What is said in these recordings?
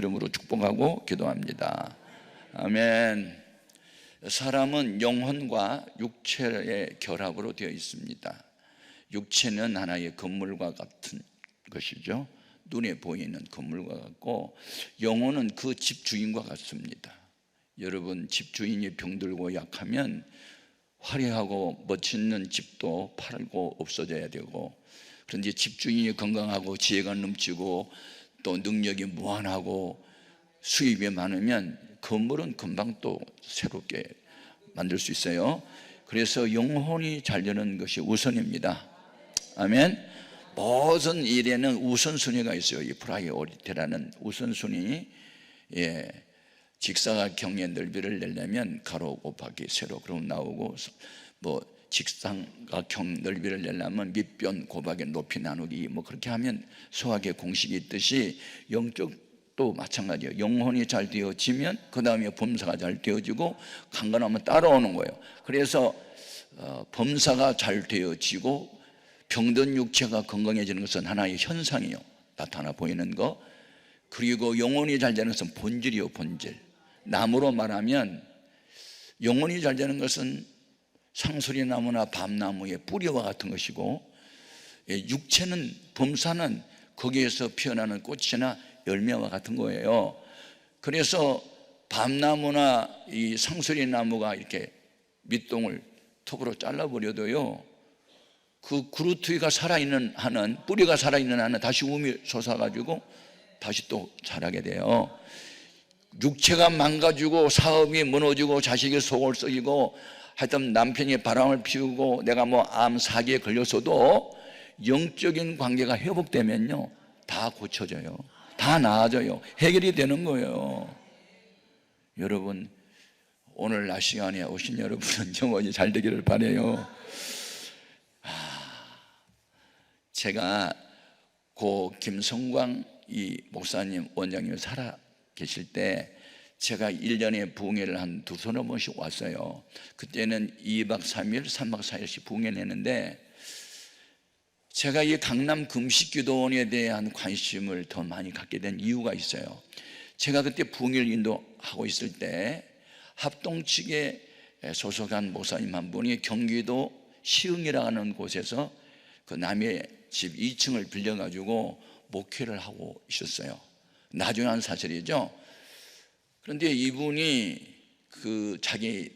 이름으로 축복하고 기도합니다. 아멘. 사람은 영혼과 육체의 결합으로 되어 있습니다. 육체는 하나의 건물과 같은 것이죠. 눈에 보이는 건물과 같고, 영혼은 그 집주인과 같습니다. 여러분, 집주인이 병들고 약하면 화려하고 멋있는 집도 팔고 없어져야 되고, 그런데 집주인이 건강하고 지혜가 넘치고 또 능력이 무한하고 수입이 많으면 건물은 금방 또 새롭게 만들 수 있어요. 그래서 영혼이 잘 되는 것이 우선입니다. 아멘. 모든 일에는 우선순위가 있어요. 이 프라이오리티라는 우선순위. 직사각형의 넓이를 내려면 가로 곱하기 세로 그러면 나오고, 뭐 직삼각형 넓이를 내려면 밑변 곱하기 높이 나누기, 뭐 그렇게 하면 수학의 공식이 있듯이 영적도 마찬가지예요. 영혼이 잘 되어지면 그 다음에 범사가 잘 되어지고 강건하면 따라오는 거예요. 그래서 범사가 잘 되어지고 병든 육체가 건강해지는 것은 하나의 현상이에요. 나타나 보이는 거. 그리고 영혼이 잘 되는 것은 본질이에요. 본질. 나무로 말하면 영혼이 잘 되는 것은 상수리나무나 밤나무의 뿌리와 같은 것이고, 육체는, 범사는 거기에서 피어나는 꽃이나 열매와 같은 거예요. 그래서 밤나무나 이 상수리나무가 이렇게 밑동을 톱으로 잘라버려도요, 그 그루트기가 살아있는 한은, 뿌리가 살아있는 한은 다시 움이 솟아가지고 다시 또 자라게 돼요. 육체가 망가지고 사업이 무너지고 자식이 속을 썩이고 하여튼 남편이 바람을 피우고 내가 뭐 암 사기에 걸렸어도 영적인 관계가 회복되면요, 다 고쳐져요. 다 나아져요. 해결이 되는 거예요. 여러분, 오늘 낮 시간에 오신 여러분은 영혼이 잘 되기를 바라요. 제가 고 김성광 이 목사님 원장님 살아 계실 때 제가 1년에 부흥회를 한 두서너 번씩 왔어요. 그때는 2박 3일, 3박 4일씩 부흥회를 했는데, 제가 이 강남 금식기도원에 대한 관심을 더 많이 갖게 된 이유가 있어요. 제가 그때 부흥회를 인도하고 있을 때 합동 측에 소속한 목사님 한 분이 경기도 시흥이라는 곳에서 그 남의 집 2층을 빌려가지고 목회를 하고 있었어요. 나중에 한 사실이죠. 그런데 이분이 그 자기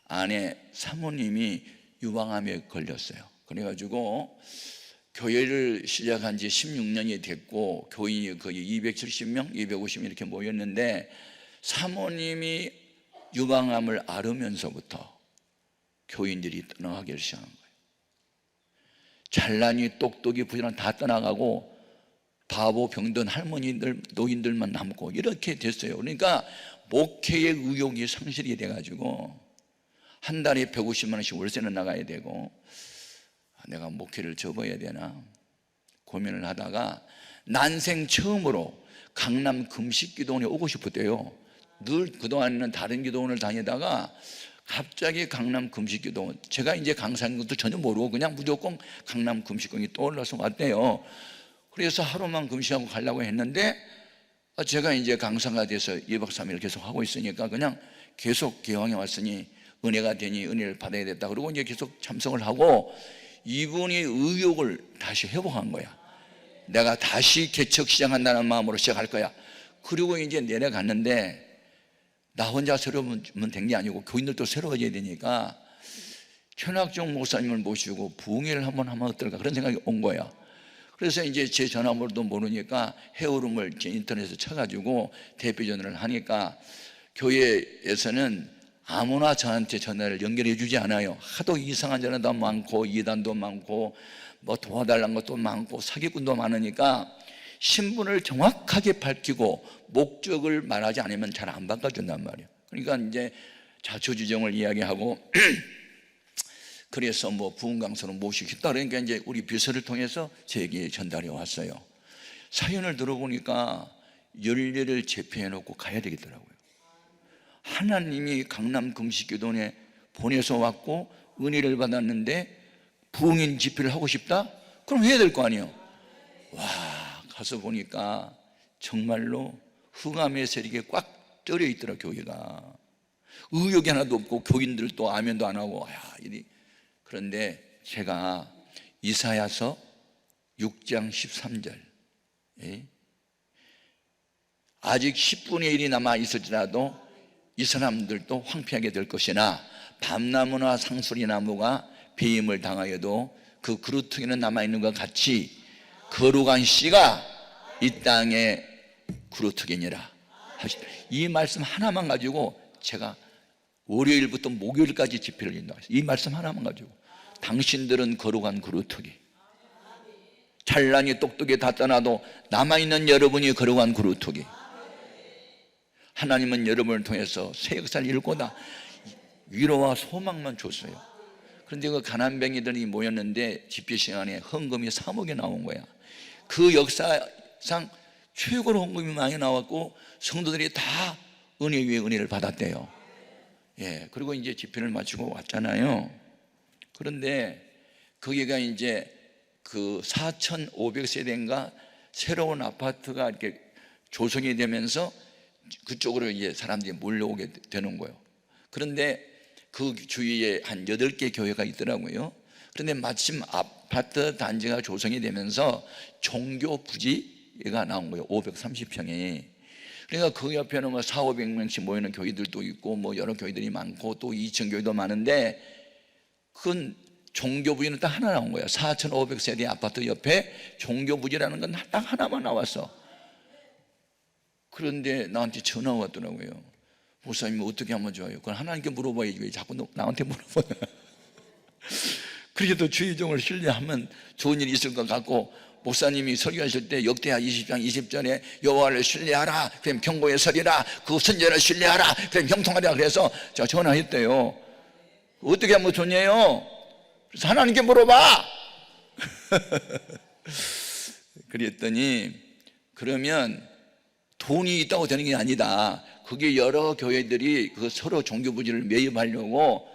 아내 사모님이 유방암에 걸렸어요. 그래가지고 교회를 시작한 지 16년이 됐고 교인이 거의 270명, 250명 이렇게 모였는데, 사모님이 유방암을 앓으면서부터 교인들이 떠나가기 시작한 거예요. 잘나니 똑똑이 부지런 다 떠나가고 바보 병든 할머니들 노인들만 남고 이렇게 됐어요. 그러니까 목회의 의욕이 상실이 돼가지고 한 달에 150만 원씩 월세는 나가야 되고, 내가 목회를 접어야 되나 고민을 하다가 난생 처음으로 강남 금식기도원에 오고 싶었대요. 늘 그동안에는 다른 기도원을 다니다가 갑자기 강남 금식기도원, 제가 이제 강사인 것도 전혀 모르고 그냥 무조건 강남 금식기도원이 떠올라서 왔대요. 그래서 하루만 금식하고 가려고 했는데, 제가 이제 강사가 돼서 2박 3일 계속 하고 있으니까 그냥 계속 기왕에 왔으니 은혜가 되니 은혜를 받아야 됐다. 그러고 이제 계속 참석을 하고, 이분이 의욕을 다시 회복한 거야. 내가 다시 개척 시작한다는 마음으로 시작할 거야. 그리고 이제 내려갔는데, 나 혼자 새로우면 된 게 아니고 교인들도 새로워져야 되니까 현학종 목사님을 모시고 부흥회를 한번 하면 어떨까, 그런 생각이 온 거야. 그래서 이제 제 전화번호도 모르니까 헤어룸을 인터넷에 쳐가지고 대표 전화를 하니까, 교회에서는 아무나 저한테 전화를 연결해 주지 않아요. 하도 이상한 전화도 많고 이단도 많고 뭐 도와달라는 것도 많고 사기꾼도 많으니까 신분을 정확하게 밝히고 목적을 말하지 않으면 잘 안 바꿔준단 말이에요. 그러니까 이제 자초지종을 이야기하고 그래서 뭐 부흥 강사로 모시겠다 그러니까 이제 우리 비서를 통해서 제게 전달해 왔어요. 사연을 들어보니까 열례를 제패해 놓고 가야 되겠더라고요. 하나님이 강남 금식기도원에 보내서 왔고 은혜를 받았는데 부흥인 집회를 하고 싶다? 그럼 해야 될 거 아니에요. 와, 가서 보니까 정말로 흑암의 세력에 꽉 쩔여 있더라. 교회가 의욕이 하나도 없고 교인들도 아멘도 안 하고 그런데 제가 이사야서 6장 13절 아직 10분의 1이 남아 있을지라도 이 사람들도 황폐하게 될 것이나 밤나무나 상수리나무가 배임을 당하여도 그 그루터기는 남아있는 것 같이 거룩한 씨가 이 땅에 그루터기니라. 이 말씀 하나만 가지고 제가 월요일부터 목요일까지 집회를 인도했어요. 이 말씀 하나만 가지고 당신들은 거룩한 그루터기, 찬란히 똑똑히 다 떠나도 남아있는 여러분이 거룩한 그루터기. 하나님은 여러분을 통해서 새 역사를 일고다 위로와 소망만 줬어요. 그런데 그 가난뱅이들이 모였는데 집회 시간에 헌금이 3억이 나온 거야. 그 역사상 최고로 헌금이 많이 나왔고 성도들이 다 은혜 위에 은혜를 받았대요. 그리고 이제 집회를 마치고 왔잖아요. 그런데 거기가 이제 그 4,500세대인가 새로운 아파트가 이렇게 조성이 되면서 그쪽으로 이제 사람들이 몰려오게 되는 거예요. 그런데 그 주위에 한 8개 교회가 있더라고요. 그런데 마침 아파트 단지가 조성이 되면서 종교 부지가 나온 거예요. 530평이. 그러니까 그 옆에는 뭐 400~500명씩 모이는 교회들도 있고 뭐 여러 교회들이 많고 또 2층 교회도 많은데 그건 종교 부지는 딱 하나 나온 거예요. 4,500세대 아파트 옆에 종교 부지라는 건 딱 하나만 나왔어. 그런데 나한테 전화가 왔더라고요. 목사님 어떻게 하면 좋아요? 그건 하나님께 물어봐야지 왜 자꾸 나한테 물어봐요. 그래도 주의종을 신뢰하면 좋은 일이 있을 것 같고 목사님이 설교하실 때 역대하 20장 20절에 여호와를 신뢰하라 그럼 경고에 서리라 그 선제를 신뢰하라 그럼 형통하리라 그래서 제가 전화했대요. 어떻게 하면 좋냐요? 그래서 하나님께 물어봐. 그랬더니 그러면 돈이 있다고 되는 게 아니다. 그게 여러 교회들이 그 서로 종교 부지를 매입하려고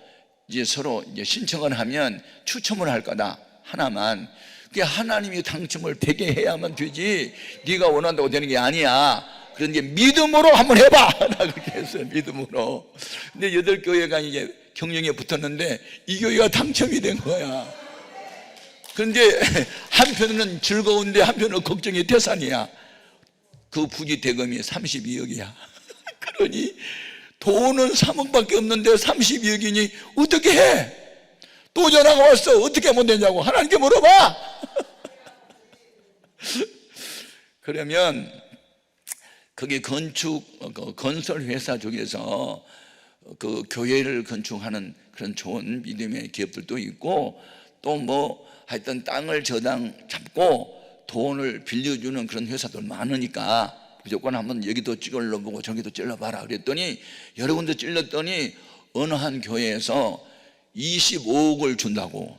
이제 서로 이제 신청을 하면 추첨을 할 거다. 하나만. 그게 하나님이 당첨을 되게 해야만 되지. 네가 원한다고 되는 게 아니야. 그런데 믿음으로 한번 해봐. 그렇게 했어요. 믿음으로. 근데 8교회가 이제 경영에 붙었는데 이 교회가 당첨이 된 거야. 그런데 한편은 즐거운데 한편은 걱정이 태산이야. 그 부지 대금이 32억이야. 그러니 돈은 3억밖에 없는데 32억이니 어떻게 해? 또 전화가 왔어. 어떻게 하면 되냐고. 하나님께 물어봐. 그러면 그게 건설 회사 쪽에서 그 교회를 건축하는 그런 좋은 믿음의 기업들도 있고 또 뭐 하여튼 땅을 저당 잡고 돈을 빌려주는 그런 회사들 많으니까 무조건 한번 여기도 찔러보고 저기도 찔러봐라 그랬더니 여러 군데 찔렀더니 어느 한 교회에서 25억을 준다고.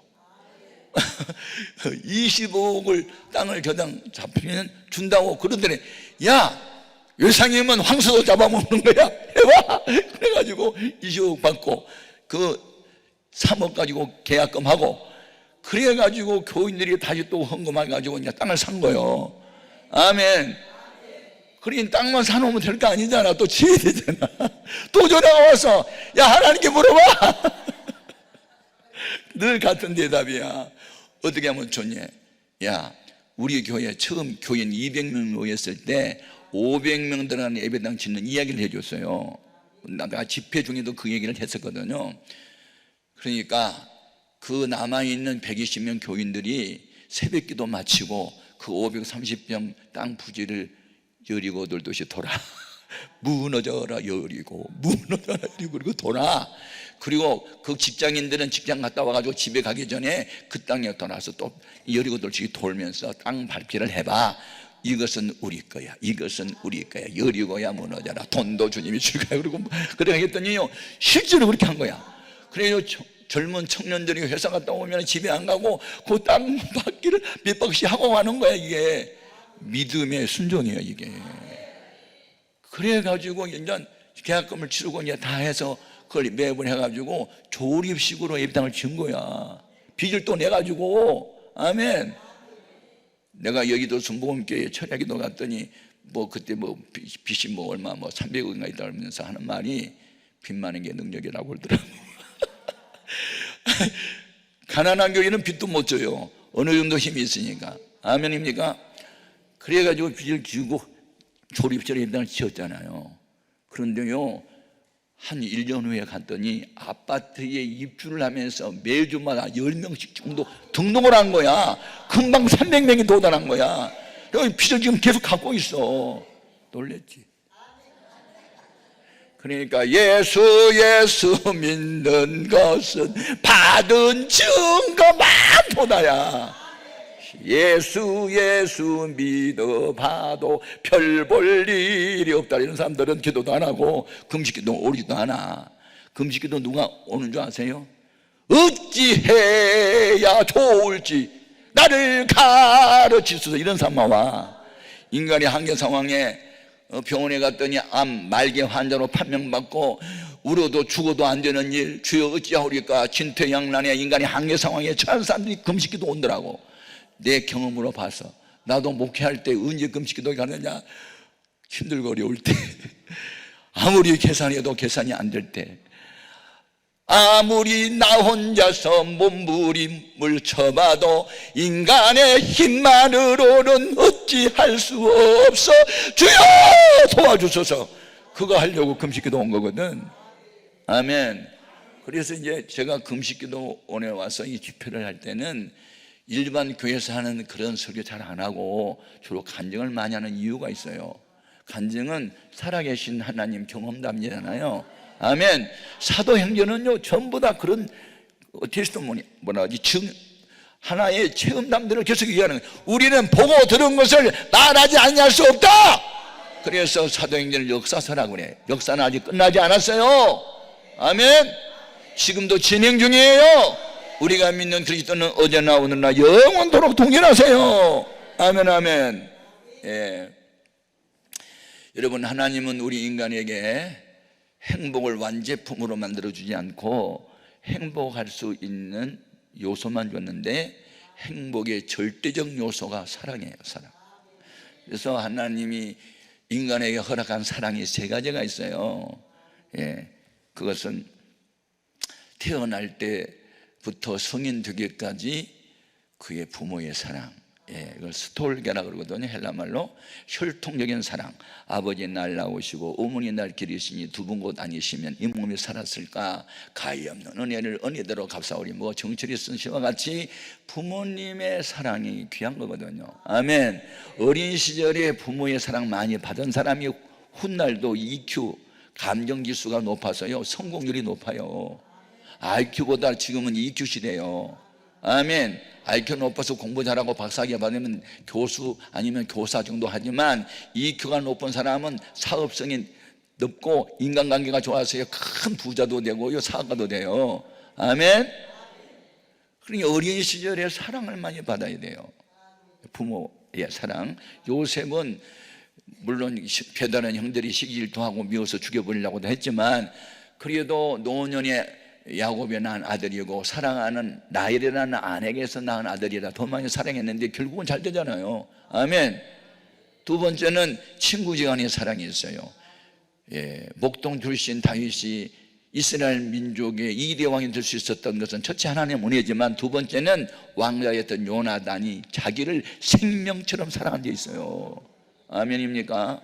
25억을 땅을 저당 잡히면 준다고 그러더니 야 외상이면 황소도 잡아먹는 거야 해봐. 그래가지고 25억 받고 그 3억 가지고 계약금 하고 그래가지고 교인들이 다시 또 헌금해가지고 이제 땅을 산 거예요. 아멘. 그러니 땅만 사놓으면 될 거 아니잖아. 또 지어야 되잖아. 또 전화가 와서 야 하나님께 물어봐. 늘 같은 대답이야. 어떻게 하면 좋냐. 야 우리 교회 처음 교인 200명 모였을 때 500명 들어가는 예배당 짓는 이야기를 해줬어요. 내가 집회 중에도 그 얘기를 했었거든요. 그러니까 그 남아있는 120명 교인들이 새벽기도 마치고 그 530평 땅 부지를 여리고 돌듯이 돌아. 무너져라 여리고 무너져라 여리고 그리고 돌아. 그리고 그 직장인들은 직장 갔다 와가지고 집에 가기 전에 그 땅에 돌아서 또 여리고 돌듯이 돌면서 땅 밟기를 해봐. 이것은 우리 거야. 이것은 우리 거야. 여리고야 무너져라. 돈도 주님이 줄 거야. 그리고 그래 했더니요 실제로 그렇게 한 거야. 그래요. 젊은 청년들이 회사 갔다 오면 집에 안 가고 그 땅 받기를 몇 박씩 하고 가는 거야. 이게 믿음의 순종이에요. 이게 그래가지고 이제 계약금을 치르고 이제 다 해서 그걸 매입을 해가지고 조립식으로 예배당을 지은 거야. 빚을 또 내가지고. 아멘. 내가 여기도 순복음교회 철야기도 갔더니 뭐 그때 뭐 빚이 뭐 얼마 뭐 300억인가 있다면서 하는 말이 빚 많은 게 능력이라고 그러더라고. 가난한 교회는 빚도 못 져요. 어느 정도 힘이 있으니까. 아멘입니까? 그래가지고 빚을 지고 조립처럼 일단 지었잖아요. 그런데요, 한 1년 후에 갔더니 아파트에 입주를 하면서 매주마다 10명씩 정도 등록을 한 거야. 금방 300명이 도달한 거야. 그래서 빚을 지금 계속 갖고 있어. 놀랬지. 그러니까 예수 믿는 것은 받은 증거만 보다야. 예수 믿어봐도 별 볼 일이 없다. 이런 사람들은 기도도 안 하고 금식기도 오리지도 않아. 금식기도 누가 오는 줄 아세요? 어찌해야 좋을지 나를 가르치소서. 이런 사람만 와. 인간의 한계 상황에 병원에 갔더니 암 말기 환자로 판명받고 울어도 죽어도 안 되는 일, 주여 어찌하오리까 진퇴양난의 인간의 한계 상황에 처한 사람들이 금식기도 온더라고. 내 경험으로 봐서 나도 목회할 때 언제 금식기도 가느냐, 힘들고 어려울 때 아무리 계산해도 계산이 안 될 때, 아무리 나 혼자서 몸부림을 쳐봐도 인간의 힘만으로는 어찌할 수 없어 주여 도와주소서. 그거 하려고 금식기도 온 거거든. 아멘. 그래서 이제 제가 금식기도원에 와서 이 집회를 할 때는 일반 교회에서 하는 그런 설교 잘 안 하고 주로 간증을 많이 하는 이유가 있어요. 간증은 살아계신 하나님 경험담이잖아요. 아멘. 사도행전은요 전부 다 그런 테스트모니 뭐라 하지 하나의 체험담들을 계속 얘기하는 거예요. 우리는 보고 들은 것을 말하지 아니할 수 없다. 그래서 사도행전을 역사서라고 그래. 역사는 아직 끝나지 않았어요. 아멘. 지금도 진행 중이에요. 우리가 믿는 그리스도는 어제나 오늘나 영원토록 동일하세요. 아멘 아멘. 예. 여러분, 하나님은 우리 인간에게 행복을 완제품으로 만들어주지 않고 행복할 수 있는 요소만 줬는데 행복의 절대적 요소가 사랑이에요. 사랑. 그래서 하나님이 인간에게 허락한 사랑이 세 가지가 있어요. 예. 그것은 태어날 때부터 성인 되기까지 그의 부모의 사랑, 예, 이걸 스톨게라 그러거든요. 헬라말로 혈통적인 사랑. 아버지 날 낳으시고 어머니 날 기르시니 두 분 곧 아니시면 이 몸이 살았을까. 가히 없는 은혜를 은혜대로 갚사오리. 뭐 정철이 쓴 시와 같이 부모님의 사랑이 귀한 거거든요. 아멘. 어린 시절에 부모의 사랑 많이 받은 사람이 훗날도 EQ 감정지수가 높아서요 성공률이 높아요. IQ보다 지금은 EQ 시대예요. 아멘. IQ 높아서 공부 잘하고 박사학위 받으면 교수 아니면 교사 정도 하지만 EQ가 높은 사람은 사업성이 높고 인간관계가 좋아서 큰 부자도 되고 사업가도 돼요. 아멘. 그러니까 어린 시절에 사랑을 많이 받아야 돼요. 부모의 사랑. 요셉은 물론 배다른 형들이 시기질투하고 미워서 죽여버리려고도 했지만 그래도 노년에 야곱이 낳은 아들이고 사랑하는 라헬이라는 아내에게서 낳은 아들이라 더 많이 사랑했는데 결국은 잘 되잖아요. 아멘. 두 번째는 친구지간의 사랑이 있어요. 예, 목동 출신 다윗이 이스라엘 민족의 2대 왕이 될 수 있었던 것은 첫째 하나님의 은혜지만 두 번째는 왕자였던 요나단이 자기를 생명처럼 사랑한 데 있어요. 아멘입니까?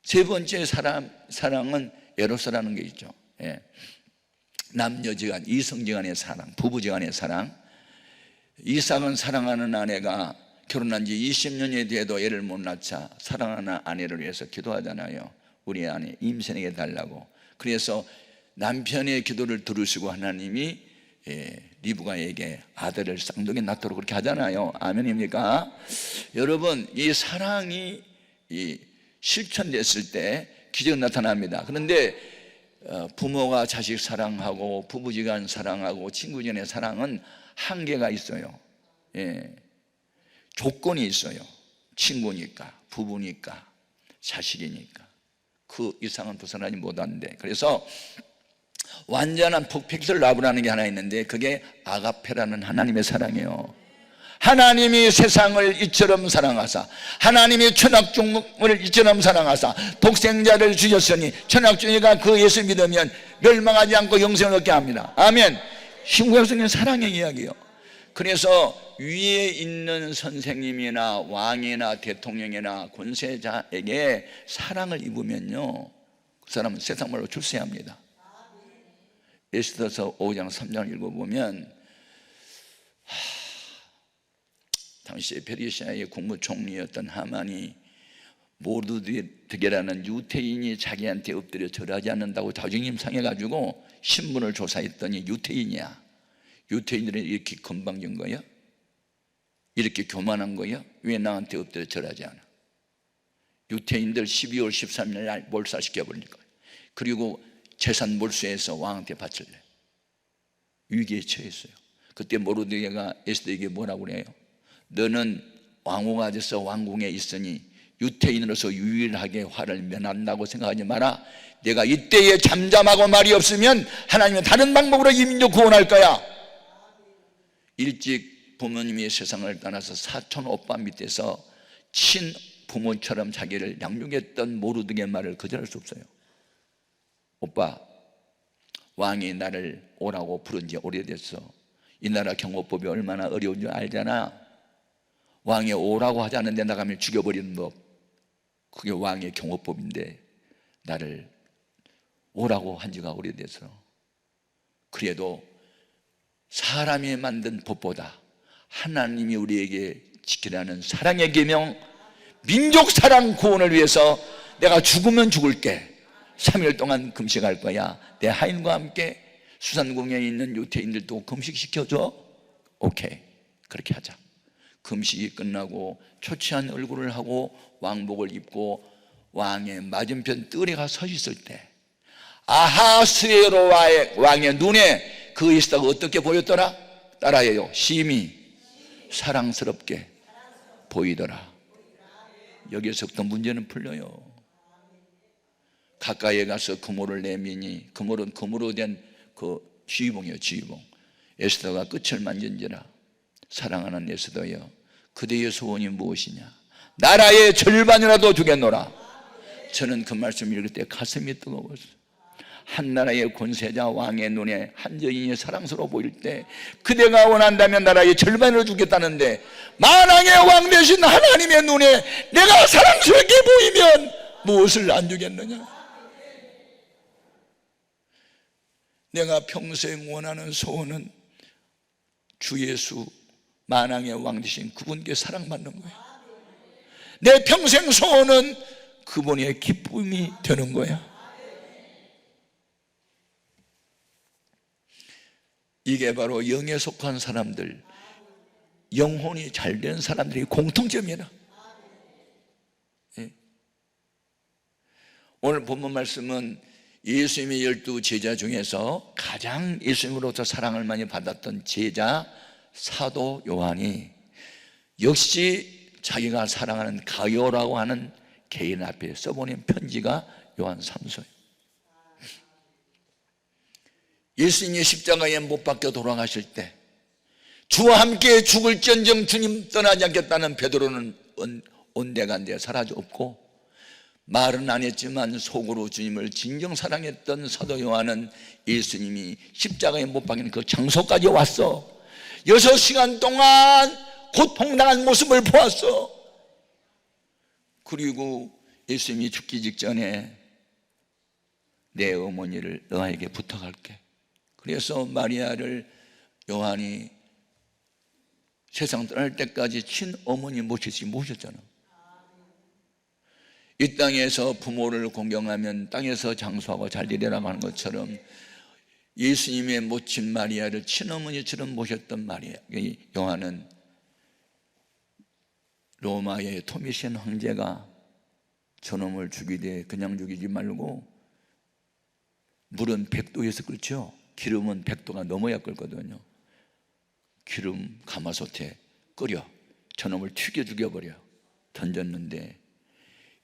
세 번째 사랑은 에로스라는 게 있죠. 예. 남녀지간, 이성지간의 사랑, 부부지간의 사랑. 이삭은 사랑하는 아내가 결혼한 지 20년이 돼도 애를 못 낳자 사랑하는 아내를 위해서 기도하잖아요. 우리 아내 임신에게 달라고. 그래서 남편의 기도를 들으시고 하나님이 리브가에게 아들을 쌍둥이 낳도록 그렇게 하잖아요. 아멘입니까? 여러분, 이 사랑이 실천됐을 때 기적이 나타납니다. 그런데 부모가 자식 사랑하고 부부지간 사랑하고 친구간의 사랑은 한계가 있어요. 예. 조건이 있어요. 친구니까, 부부니까, 자식이니까 그 이상은 벗어나지 못하는데, 그래서 완전한 퍼펙트 러브라는 게 하나 있는데 그게 아가페라는 하나님의 사랑이에요. 하나님이 세상을 이처럼 사랑하사 하나님이 천하중을 이처럼 사랑하사 독생자를 주셨으니 천하중이가 그 예수 믿으면 멸망하지 않고 영생을 얻게 합니다. 아멘. 신구약성경 사랑의 이야기예요. 그래서 위에 있는 선생님이나 왕이나 대통령이나 권세자에게 사랑을 입으면요, 그 사람은 세상 말로 출세합니다. 에스더서 5장 3장을 읽어보면 당시 페르시아의 국무총리였던 하만이 모르드게라는 유태인이 자기한테 엎드려 절하지 않는다고 자존심 상해가지고 신문을 조사했더니 유태인이야. 유태인들은 이렇게 건방진 거야? 이렇게 교만한 거야? 왜 나한테 엎드려 절하지 않아? 유태인들 12월 13일 날 몰살시켜버릴 거야. 그리고 재산 몰수해서 왕한테 바칠래. 위기에 처했어요. 그때 모르드게가 에스더에게 뭐라고 그래요? 너는 왕후가 돼서 왕궁에 있으니 유태인으로서 유일하게 화를 면한다고 생각하지 마라. 내가 이때에 잠잠하고 말이 없으면 하나님은 다른 방법으로 이 민족 구원할 거야. 일찍 부모님이 세상을 떠나서 사촌 오빠 밑에서 친부모처럼 자기를 양육했던 모르드게 말을 거절할 수 없어요. 오빠, 왕이 나를 오라고 부른 지 오래됐어. 이 나라 경호법이 얼마나 어려운 줄 알잖아. 왕이 오라고 하지 않는데 나가면 죽여버리는 법, 그게 왕의 경호법인데 나를 오라고 한 지가 오래돼서. 그래도 사람이 만든 법보다 하나님이 우리에게 지키라는 사랑의 계명, 민족 사랑 구원을 위해서 내가 죽으면 죽을게, 3일 동안 금식할 거야. 내 하인과 함께 수산궁에 있는 유태인들도 금식시켜줘. 오케이, 그렇게 하자. 금식이 끝나고 초췌한 얼굴을 하고 왕복을 입고 왕의 맞은편 뜰에 가 서 있을 때 아하스웨로와의 왕의 눈에 그 에스더가 어떻게 보였더라? 따라해요. 심히 사랑스럽게 보이더라. 여기서부터 문제는 풀려요. 가까이에 가서 그물을 내미니, 그물은 금으로 된 그 쥐봉이에요. 쥐봉. 에스더가 끝을 만진지라. 사랑하는 에스더여, 그대의 소원이 무엇이냐? 나라의 절반이라도 주겠노라. 저는 그 말씀 읽을 때 가슴이 뜨거웠어요. 한 나라의 권세자 왕의 눈에 한 여인이 사랑스러워 보일 때 그대가 원한다면 나라의 절반을 주겠다는데, 만왕의 왕 되신 하나님의 눈에 내가 사랑스럽게 보이면 무엇을 안 주겠느냐? 내가 평생 원하는 소원은 주 예수 만왕의 왕 되신 그분께 사랑받는 거야. 내 평생 소원은 그분의 기쁨이 되는 거야. 이게 바로 영에 속한 사람들, 영혼이 잘된 사람들의 공통점이라. 오늘 본문 말씀은 예수님의 12 제자 중에서 가장 예수님으로부터 사랑을 많이 받았던 제자 사도 요한이 역시 자기가 사랑하는 가요라고 하는 개인 앞에 써보낸 편지가 요한 3서예요. 예수님이 십자가에 못 박혀 돌아가실 때 주와 함께 죽을지언정 주님 떠나지 않겠다는 베드로는 온데간데 사라져 없고, 말은 안 했지만 속으로 주님을 진정 사랑했던 사도 요한은 예수님이 십자가에 못 박히는 그 장소까지 왔어. 6시간 동안 고통당한 모습을 보았어. 그리고 예수님이 죽기 직전에 내 어머니를 너에게 부탁할게. 그래서 마리아를 요한이 세상 떠날 때까지 친어머니 모시듯이 모셨잖아. 이 땅에서 부모를 공경하면 땅에서 장수하고 잘 되리라 하는 것처럼 예수님의 모친 마리아를 친어머니처럼 모셨던 마리아 요한은 로마의 토미시안 황제가 저놈을 죽이되 그냥 죽이지 말고, 물은 100도에서 끓죠. 기름은 100도가 넘어야 끓거든요. 기름 가마솥에 끓여 저놈을 튀겨 죽여버려 던졌는데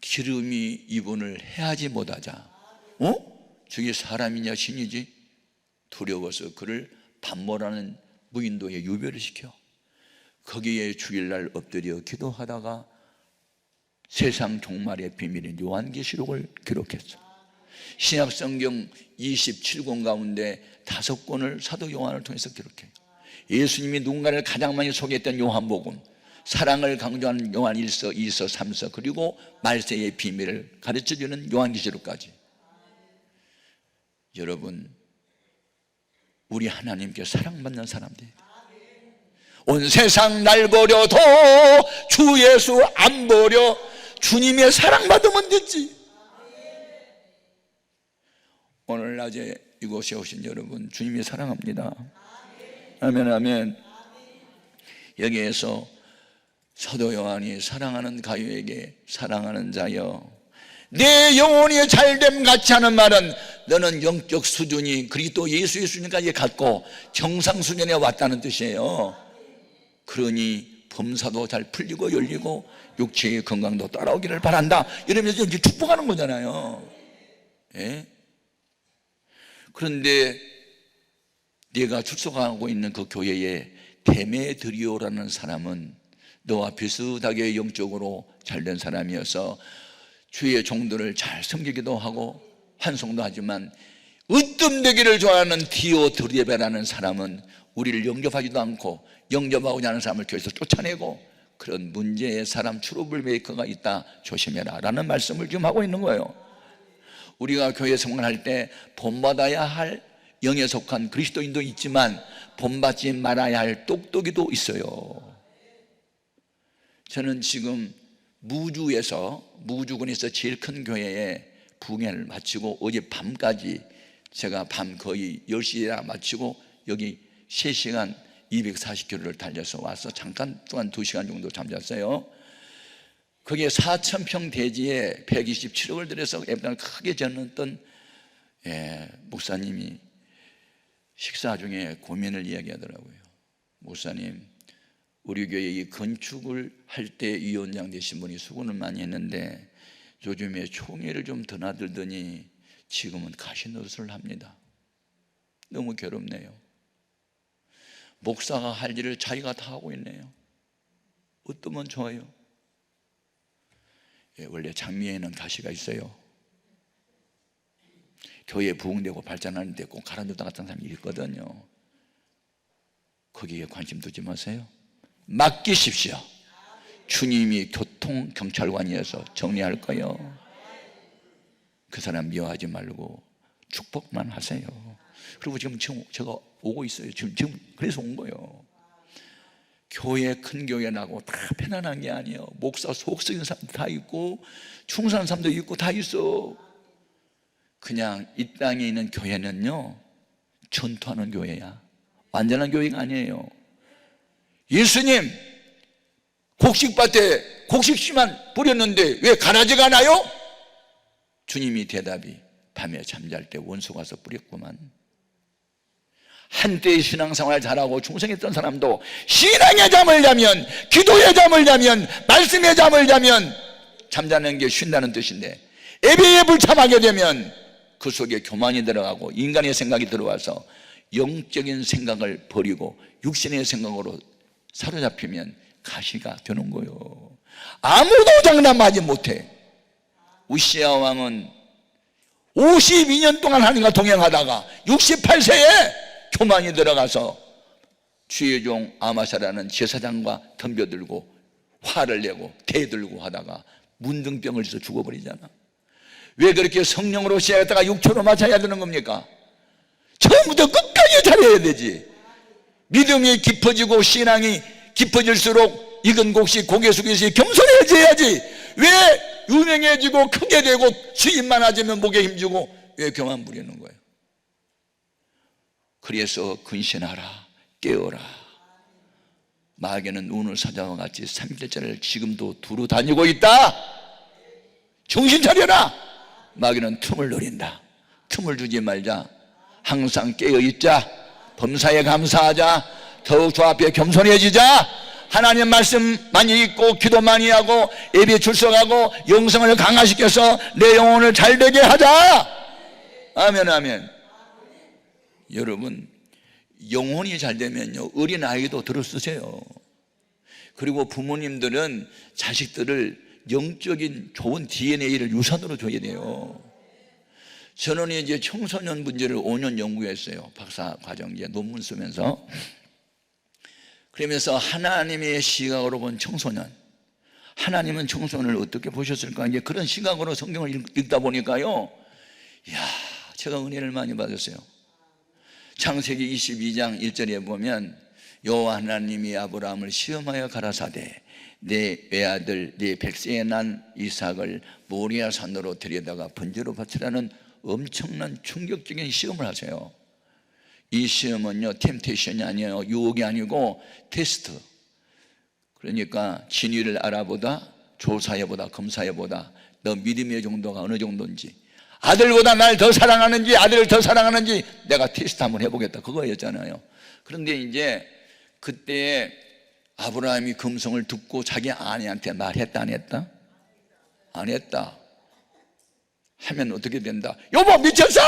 기름이 이분을 해하지 못하자, 저게 사람이냐 신이지? 두려워서 그를 반모라는 무인도에 유배를 시켜. 거기에 주일날 엎드려 기도하다가 세상 종말의 비밀인 요한계시록을 기록했어. 신약성경 27권 가운데 5권을 사도 요한을 통해서 기록해요. 예수님이 누군가를 가장 많이 소개했던 요한복음, 사랑을 강조하는 요한 1서, 2서, 3서, 그리고 말세의 비밀을 가르쳐주는 요한계시록까지. 여러분, 우리 하나님께 사랑받는 사람들, 온 세상 날 버려도 주 예수 안 버려, 주님의 사랑받으면 되지. 오늘 낮에 이곳에 오신 여러분, 주님이 사랑합니다. 아멘, 아멘. 여기에서 사도 요한이 사랑하는 가요에게 사랑하는 자여, 내 영혼이 잘됨 같이 하는 말은 너는 영적 수준이 그리스도 예수의 수준까지 갔고 정상 수준에 왔다는 뜻이에요. 그러니 범사도 잘 풀리고 열리고 육체의 건강도 따라오기를 바란다, 이러면서 이제 축복하는 거잖아요. 예? 그런데 네가 출석하고 있는 그 교회에 데메드리오라는 사람은 너와 비슷하게 영적으로 잘된 사람이어서 주의 종들을 잘 섬기기도 하고 환송도 하지만 으뜸되기를 좋아하는 디오드레베라는 사람은 우리를 영접하지도 않고 영접하고자 하는 사람을 교회에서 쫓아내고 그런 문제의 사람, 트러블 메이커가 있다, 조심해라 라는 말씀을 지금 하고 있는 거예요. 우리가 교회 생활할 때 본받아야 할 영에 속한 그리스도인도 있지만 본받지 말아야 할 똑똑이도 있어요. 저는 지금 무주군에서 제일 큰 교회에 부흥회를 마치고 어제 밤까지 제가 밤 거의 10시에 마치고 여기 3시간 240km를 달려서 와서 잠깐 동안 2시간 정도 잠잤어요. 거기에 4,000평 대지에 127억을 들여서 앱당을 크게 지었던 목사님이 식사 중에 고민을 이야기하더라고요. 목사님, 우리 교회 이 건축을 할 때 위원장 되신 분이 수고는 많이 했는데 요즘에 총회를 좀 드나들더니 지금은 가시노릇을 합니다. 너무 괴롭네요. 목사가 할 일을 자기가 다 하고 있네요. 어떠면 좋아요? 원래 장미에는 가시가 있어요. 교회 부흥되고 발전하는데 꼭 가라앉았다 같은 사람이 있거든요. 거기에 관심 두지 마세요. 맡기십시오. 주님이 교통경찰관이어서 정리할 거예요. 그 사람 미워하지 말고 축복만 하세요. 그리고 지금 제가 오고 있어요. 지금 그래서 온 거예요. 교회, 큰 교회라고 다 편안한 게 아니에요. 목사 속 썩인 사람도 다 있고 충성한 사람도 있고 다 있어. 그냥 이 땅에 있는 교회는요, 전투하는 교회야. 완전한 교회가 아니에요. 예수님 곡식밭에 곡식씨만 뿌렸는데 왜 가라지가 나요? 주님이 대답이 밤에 잠잘 때 원수 가서 뿌렸구만. 한때의 신앙생활 잘하고 충성했던 사람도 신앙의 잠을 자면, 기도의 잠을 자면, 말씀의 잠을 자면 잠자는 게 쉰다는 뜻인데 예배에 불참하게 되면 그 속에 교만이 들어가고 인간의 생각이 들어와서 영적인 생각을 버리고 육신의 생각으로 사로잡히면 가시가 되는 거예요. 아무도 장담하지 못해. 우시야 왕은 52년 동안 하나님과 동행하다가 68세에 교만이 들어가서 주의 종 아마샤라는 제사장과 덤벼들고 화를 내고 대들고 하다가 문둥병을 져서 죽어버리잖아. 왜 그렇게 성령으로 시작했다가 육체로 맞춰야 되는 겁니까? 처음부터 끝까지 잘해야 되지. 믿음이 깊어지고 신앙이 깊어질수록 익은 곡식 고개 숙여서 겸손해져야지. 왜 유명해지고 크게 되고 수입 많아지면 목에 힘주고 왜 교만 부리는 거예요? 그래서 근신하라, 깨어라. 마귀는 오늘 사자와 같이 3일째를 지금도 두루 다니고 있다. 정신 차려라. 마귀는 틈을 노린다. 틈을 주지 말자. 항상 깨어있자. 범사에 감사하자. 더욱 주 앞에 겸손해지자. 하나님 말씀 많이 읽고 기도 많이 하고 예배 출석하고 영성을 강화시켜서 내 영혼을 잘되게 하자. 아멘, 아멘. 여러분, 영혼이 잘 되면요, 어린아이도 들어쓰세요. 그리고 부모님들은 자식들을 영적인 좋은 DNA를 유산으로 줘야 돼요. 저는 이제 청소년 문제를 5년 연구했어요. 박사 과정 이제 논문 쓰면서. 그러면서 하나님의 시각으로 본 청소년, 하나님은 청소년을 어떻게 보셨을까? 이제 그런 시각으로 성경을 읽다 보니까요, 이야, 제가 은혜를 많이 받았어요. 창세기 22장 1절에 보면 여호와 하나님이 아브라함을 시험하여 가라사대 내 외아들 내 백세에 난 이삭을 모리아 산으로 데려다가 번제로 바치라는 엄청난 충격적인 시험을 하세요. 이 시험은요, 템테이션이 아니에요. 유혹이 아니고 테스트. 그러니까 진위를 알아보다, 조사해보다, 검사해보다, 너 믿음의 정도가 어느 정도인지, 아들보다 날 더 사랑하는지 아들을 더 사랑하는지 내가 테스트 한번 해보겠다, 그거였잖아요. 그런데 이제 그때 아브라함이 금성을 듣고 자기 아내한테 말했다 안 했다? 안 했다. 하면 어떻게 된다? 여보 미쳤어?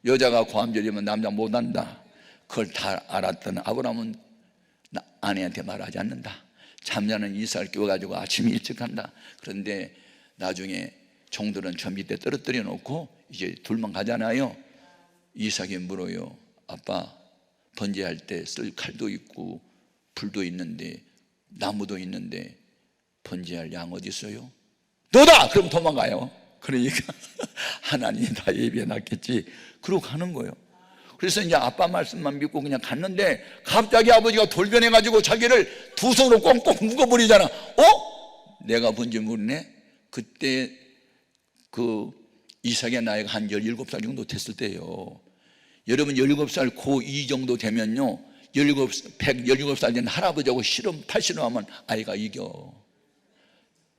여자가 고함절이면 남자 못한다. 그걸 다 알았던 아브라함은 아내한테 말하지 않는다. 잠자는 이삭을 깨워가지고 아침 일찍 간다. 그런데 나중에 종들은 저 밑에 떨어뜨려 놓고 이제 둘만 가잖아요. 이삭이 물어요. 아빠, 번제할 때 쓸 칼도 있고 불도 있는데 나무도 있는데 번제할 양 어디 있어요? 너다! 그럼 도망가요. 그러니까 하나님이 다 예비해 놨겠지. 그러고 가는 거예요. 그래서 이제 아빠 말씀만 믿고 그냥 갔는데 갑자기 아버지가 돌변해가지고 자기를 두 손으로 꽁꽁 묶어버리잖아. 내가 뭔지 모르네. 그때 그 이삭의 나이가 한 17살 정도 됐을 때예요. 여러분 17살 고2 정도 되면요, 17살 된 할아버지하고 실험 8실험 하면 아이가 이겨.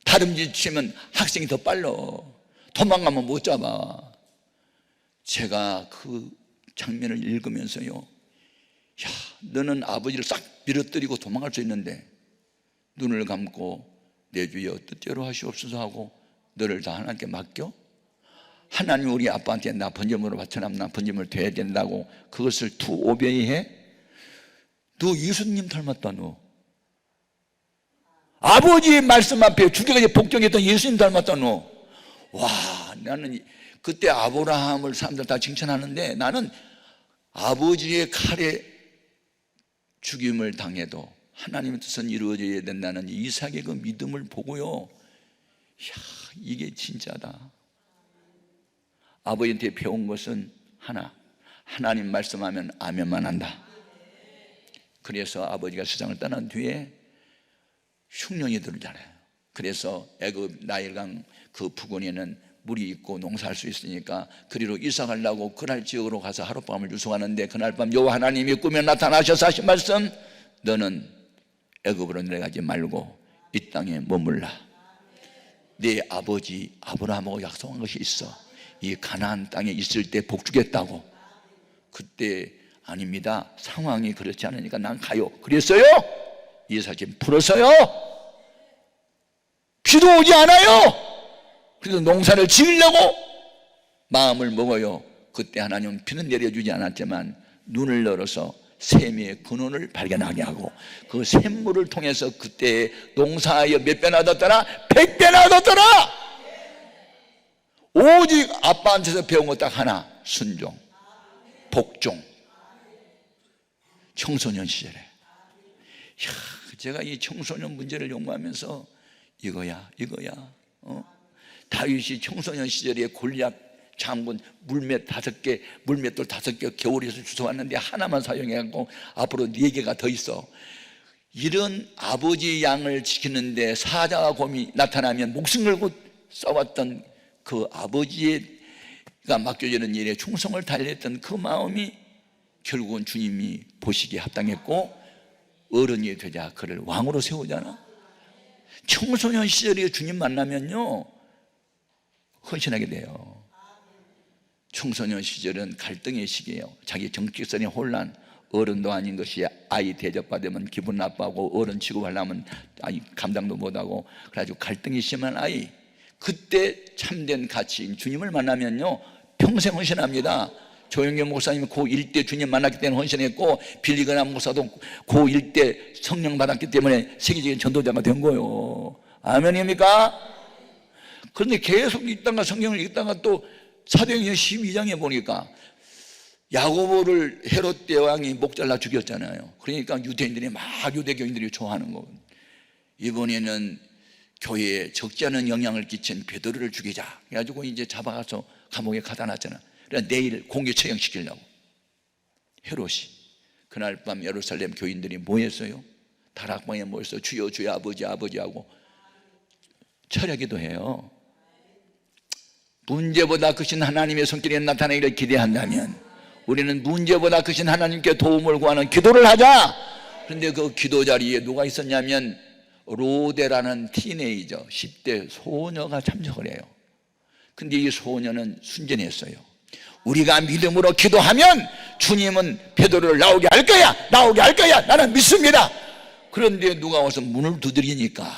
다름질 치면 학생이 더 빨라. 도망가면 못 잡아. 제가 그 장면을 읽으면서요, 야, 너는 아버지를 싹 밀어뜨리고 도망갈 수 있는데 눈을 감고 내 주여 뜻대로 하시옵소서 하고 너를 다 하나님께 맡겨? 하나님 우리 아빠한테 나 번제물을 바쳐놨나, 나 번제물을 돼야 된다고 그것을 투오베이 해? 너 예수님 닮았다. 너 아버지의 말씀 앞에 죽여가지고 복종했던 예수님 닮았다. 너. 와, 나는 그때 아브라함을 사람들 다 칭찬하는데 나는 아버지의 칼에 죽임을 당해도 하나님의 뜻은 이루어져야 된다는 이삭의 그 믿음을 보고요, 이야, 이게 진짜다. 아버지한테 배운 것은 하나, 하나님 말씀하면 아멘만 한다. 그래서 아버지가 세상을 떠난 뒤에 흉년이 들잖아요. 그래서 애굽 나일강 그 부근에는 물이 있고 농사할 수 있으니까 그리로 이사 가려고 그날 지역으로 가서 하룻밤을 유숙하는데 그날 밤 여호와 하나님이 꿈에 나타나셔서 하신 말씀, 너는 애굽으로 내려가지 말고 이 땅에 머물라. 네 아버지 아브라함하고 약속한 것이 있어. 이 가나안 땅에 있을 때 복 주겠다고. 그때 아닙니다, 상황이 그렇지 않으니까 난 가요. 그랬어요. 이삭이 풀었어요. 비도 오지 않아요. 그래서 농사를 지으려고 마음을 먹어요. 그때 하나님은 비는 내려주지 않았지만 눈을 열어서 샘의 근원을 발견하게 하고 그 샘물을 통해서 그때 농사에 몇 배나 얻었더라? 100배나 얻었더라. 오직 아빠한테서 배운 거 딱 하나, 순종, 복종. 청소년 시절에, 이야, 제가 이 청소년 문제를 연구하면서 이거야. 다윗이 청소년 시절에 골리앗 장군 물맷 5개, 물맷돌 5개 겨울에서 주워왔는데 하나만 사용해갖고 앞으로 4개가 더 있어. 이런 아버지 양을 지키는데 사자와 곰이 나타나면 목숨 걸고 싸웠던 그 아버지가 맡겨지는 일에 충성을 다했던 그 마음이 결국은 주님이 보시기에 합당했고 어른이 되자 그를 왕으로 세우잖아. 청소년 시절에 주님 만나면요 헌신하게 돼요. 청소년 시절은 갈등의 시기예요. 자기 정체성의 혼란, 어른도 아닌 것이 아이 대접받으면 기분 나빠하고 어른 취급하려면 아이 감당도 못하고 그래가지고 갈등이 심한 아이. 그때 참된 가치인 주님을 만나면요 평생 헌신합니다. 조영경 목사님이 고1 때 주님 만났기 때문에 헌신했고, 빌리그람 목사도 고1 때 성령 받았기 때문에 세계적인 전도자가 된 거예요. 아멘입니까? 그런데 계속 읽다가 성경을 읽다가 또 사도행전 12장에 보니까 야고보를 헤롯 대왕이 목 잘라 죽였잖아요. 그러니까 유대인들이 막 유대교인들이 좋아하는 거거든요. 이번에는 교회에 적지 않은 영향을 끼친 베드로를 죽이자. 그래가지고 이제 잡아가서 감옥에 가다 놨잖아. 그래서 내일 공개 처형시키려고. 헤롯이 그날 밤 예루살렘 교인들이 모였어요. 다락방에 모여서 주여 주여 아버지 아버지하고 철야기도 해요. 문제보다 크신 하나님의 손길이 나타나기를 기대한다면 우리는 문제보다 크신 하나님께 도움을 구하는 기도를 하자. 그런데 그 기도 자리에 누가 있었냐면 로데라는 티네이저 10대 소녀가 참석을 해요. 근데 이 소녀는 순전했어요. 우리가 믿음으로 기도하면 주님은 베드로를 나오게 할 거야, 나오게 할 거야, 나는 믿습니다. 그런데 누가 와서 문을 두드리니까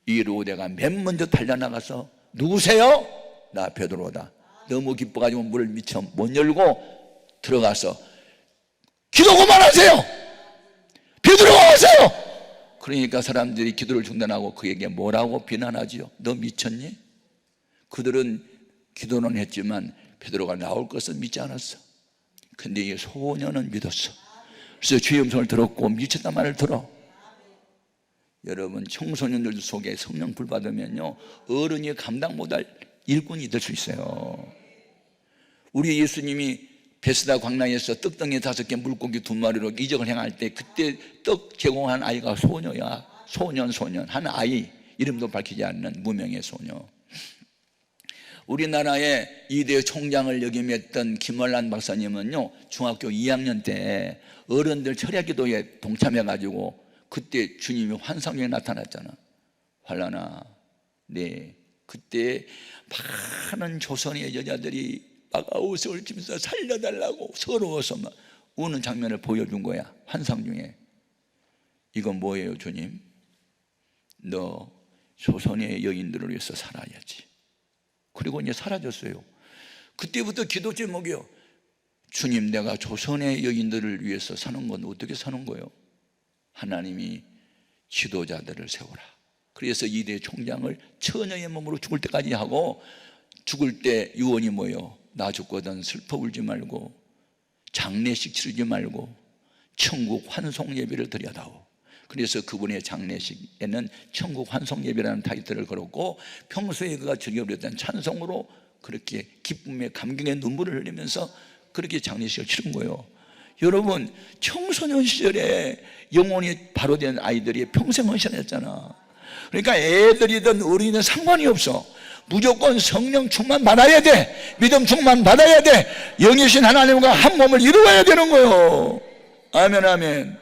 이 로데가 맨 먼저 달려나가서 누구세요? 나 베드로다. 너무 기뻐가지고 문을 미처 못 열고 들어가서 기도 그만하세요. 베드로가 오세요. 그러니까 사람들이 기도를 중단하고 그에게 뭐라고 비난하지요? 너 미쳤니? 그들은 기도는 했지만 베드로가 나올 것을 믿지 않았어. 근데 이 소녀는 믿었어. 그래서 주의 음성을 들었고 미쳤단 말을 들어. 여러분, 청소년들 속에 성령 불 받으면요 어른이 감당 못할 일꾼이 될 수 있어요. 우리 예수님이 베스다 광야에서 떡덩이 5개 물고기 2마리로 이적을 행할 때 그때 떡 제공한 아이가 소녀야. 소년 한 아이, 이름도 밝히지 않는 무명의 소녀. 우리나라의 2대 총장을 역임했던 김월란 박사님은요 중학교 2학년 때 어른들 철야기도에 동참해가지고 그때 주님이 환상에 나타났잖아. 환란아, 네, 그때 많은 조선의 여자들이 막 아우성을 치면서 살려달라고 서러워서 막 우는 장면을 보여준 거야. 환상 중에. 이건 뭐예요 주님? 너 조선의 여인들을 위해서 살아야지. 그리고 이제 사라졌어요. 그때부터 기도 제목이요, 주님 내가 조선의 여인들을 위해서 사는 건 어떻게 사는 거예요? 하나님이 지도자들을 세워라. 그래서 2대 총장을 처녀의 몸으로 죽을 때까지 하고, 죽을 때 유언이 뭐예요? 나 죽거든 슬퍼 울지 말고 장례식 치르지 말고 천국 환송 예배를 드려다오. 그래서 그분의 장례식에는 천국 환송 예배라는 타이틀을 걸었고, 평소에 그가 즐겨부렸던 찬송으로 그렇게 기쁨의 감격의 눈물을 흘리면서 그렇게 장례식을 치른 거예요. 여러분, 청소년 시절에 영혼이 바로 된 아이들이 평생 헌신했잖아. 그러니까 애들이든 어린이든 상관이 없어. 무조건 성령 충만 받아야 돼. 믿음 충만 받아야 돼. 영이신 하나님과 한 몸을 이루어야 되는 거예요. 아멘 아멘.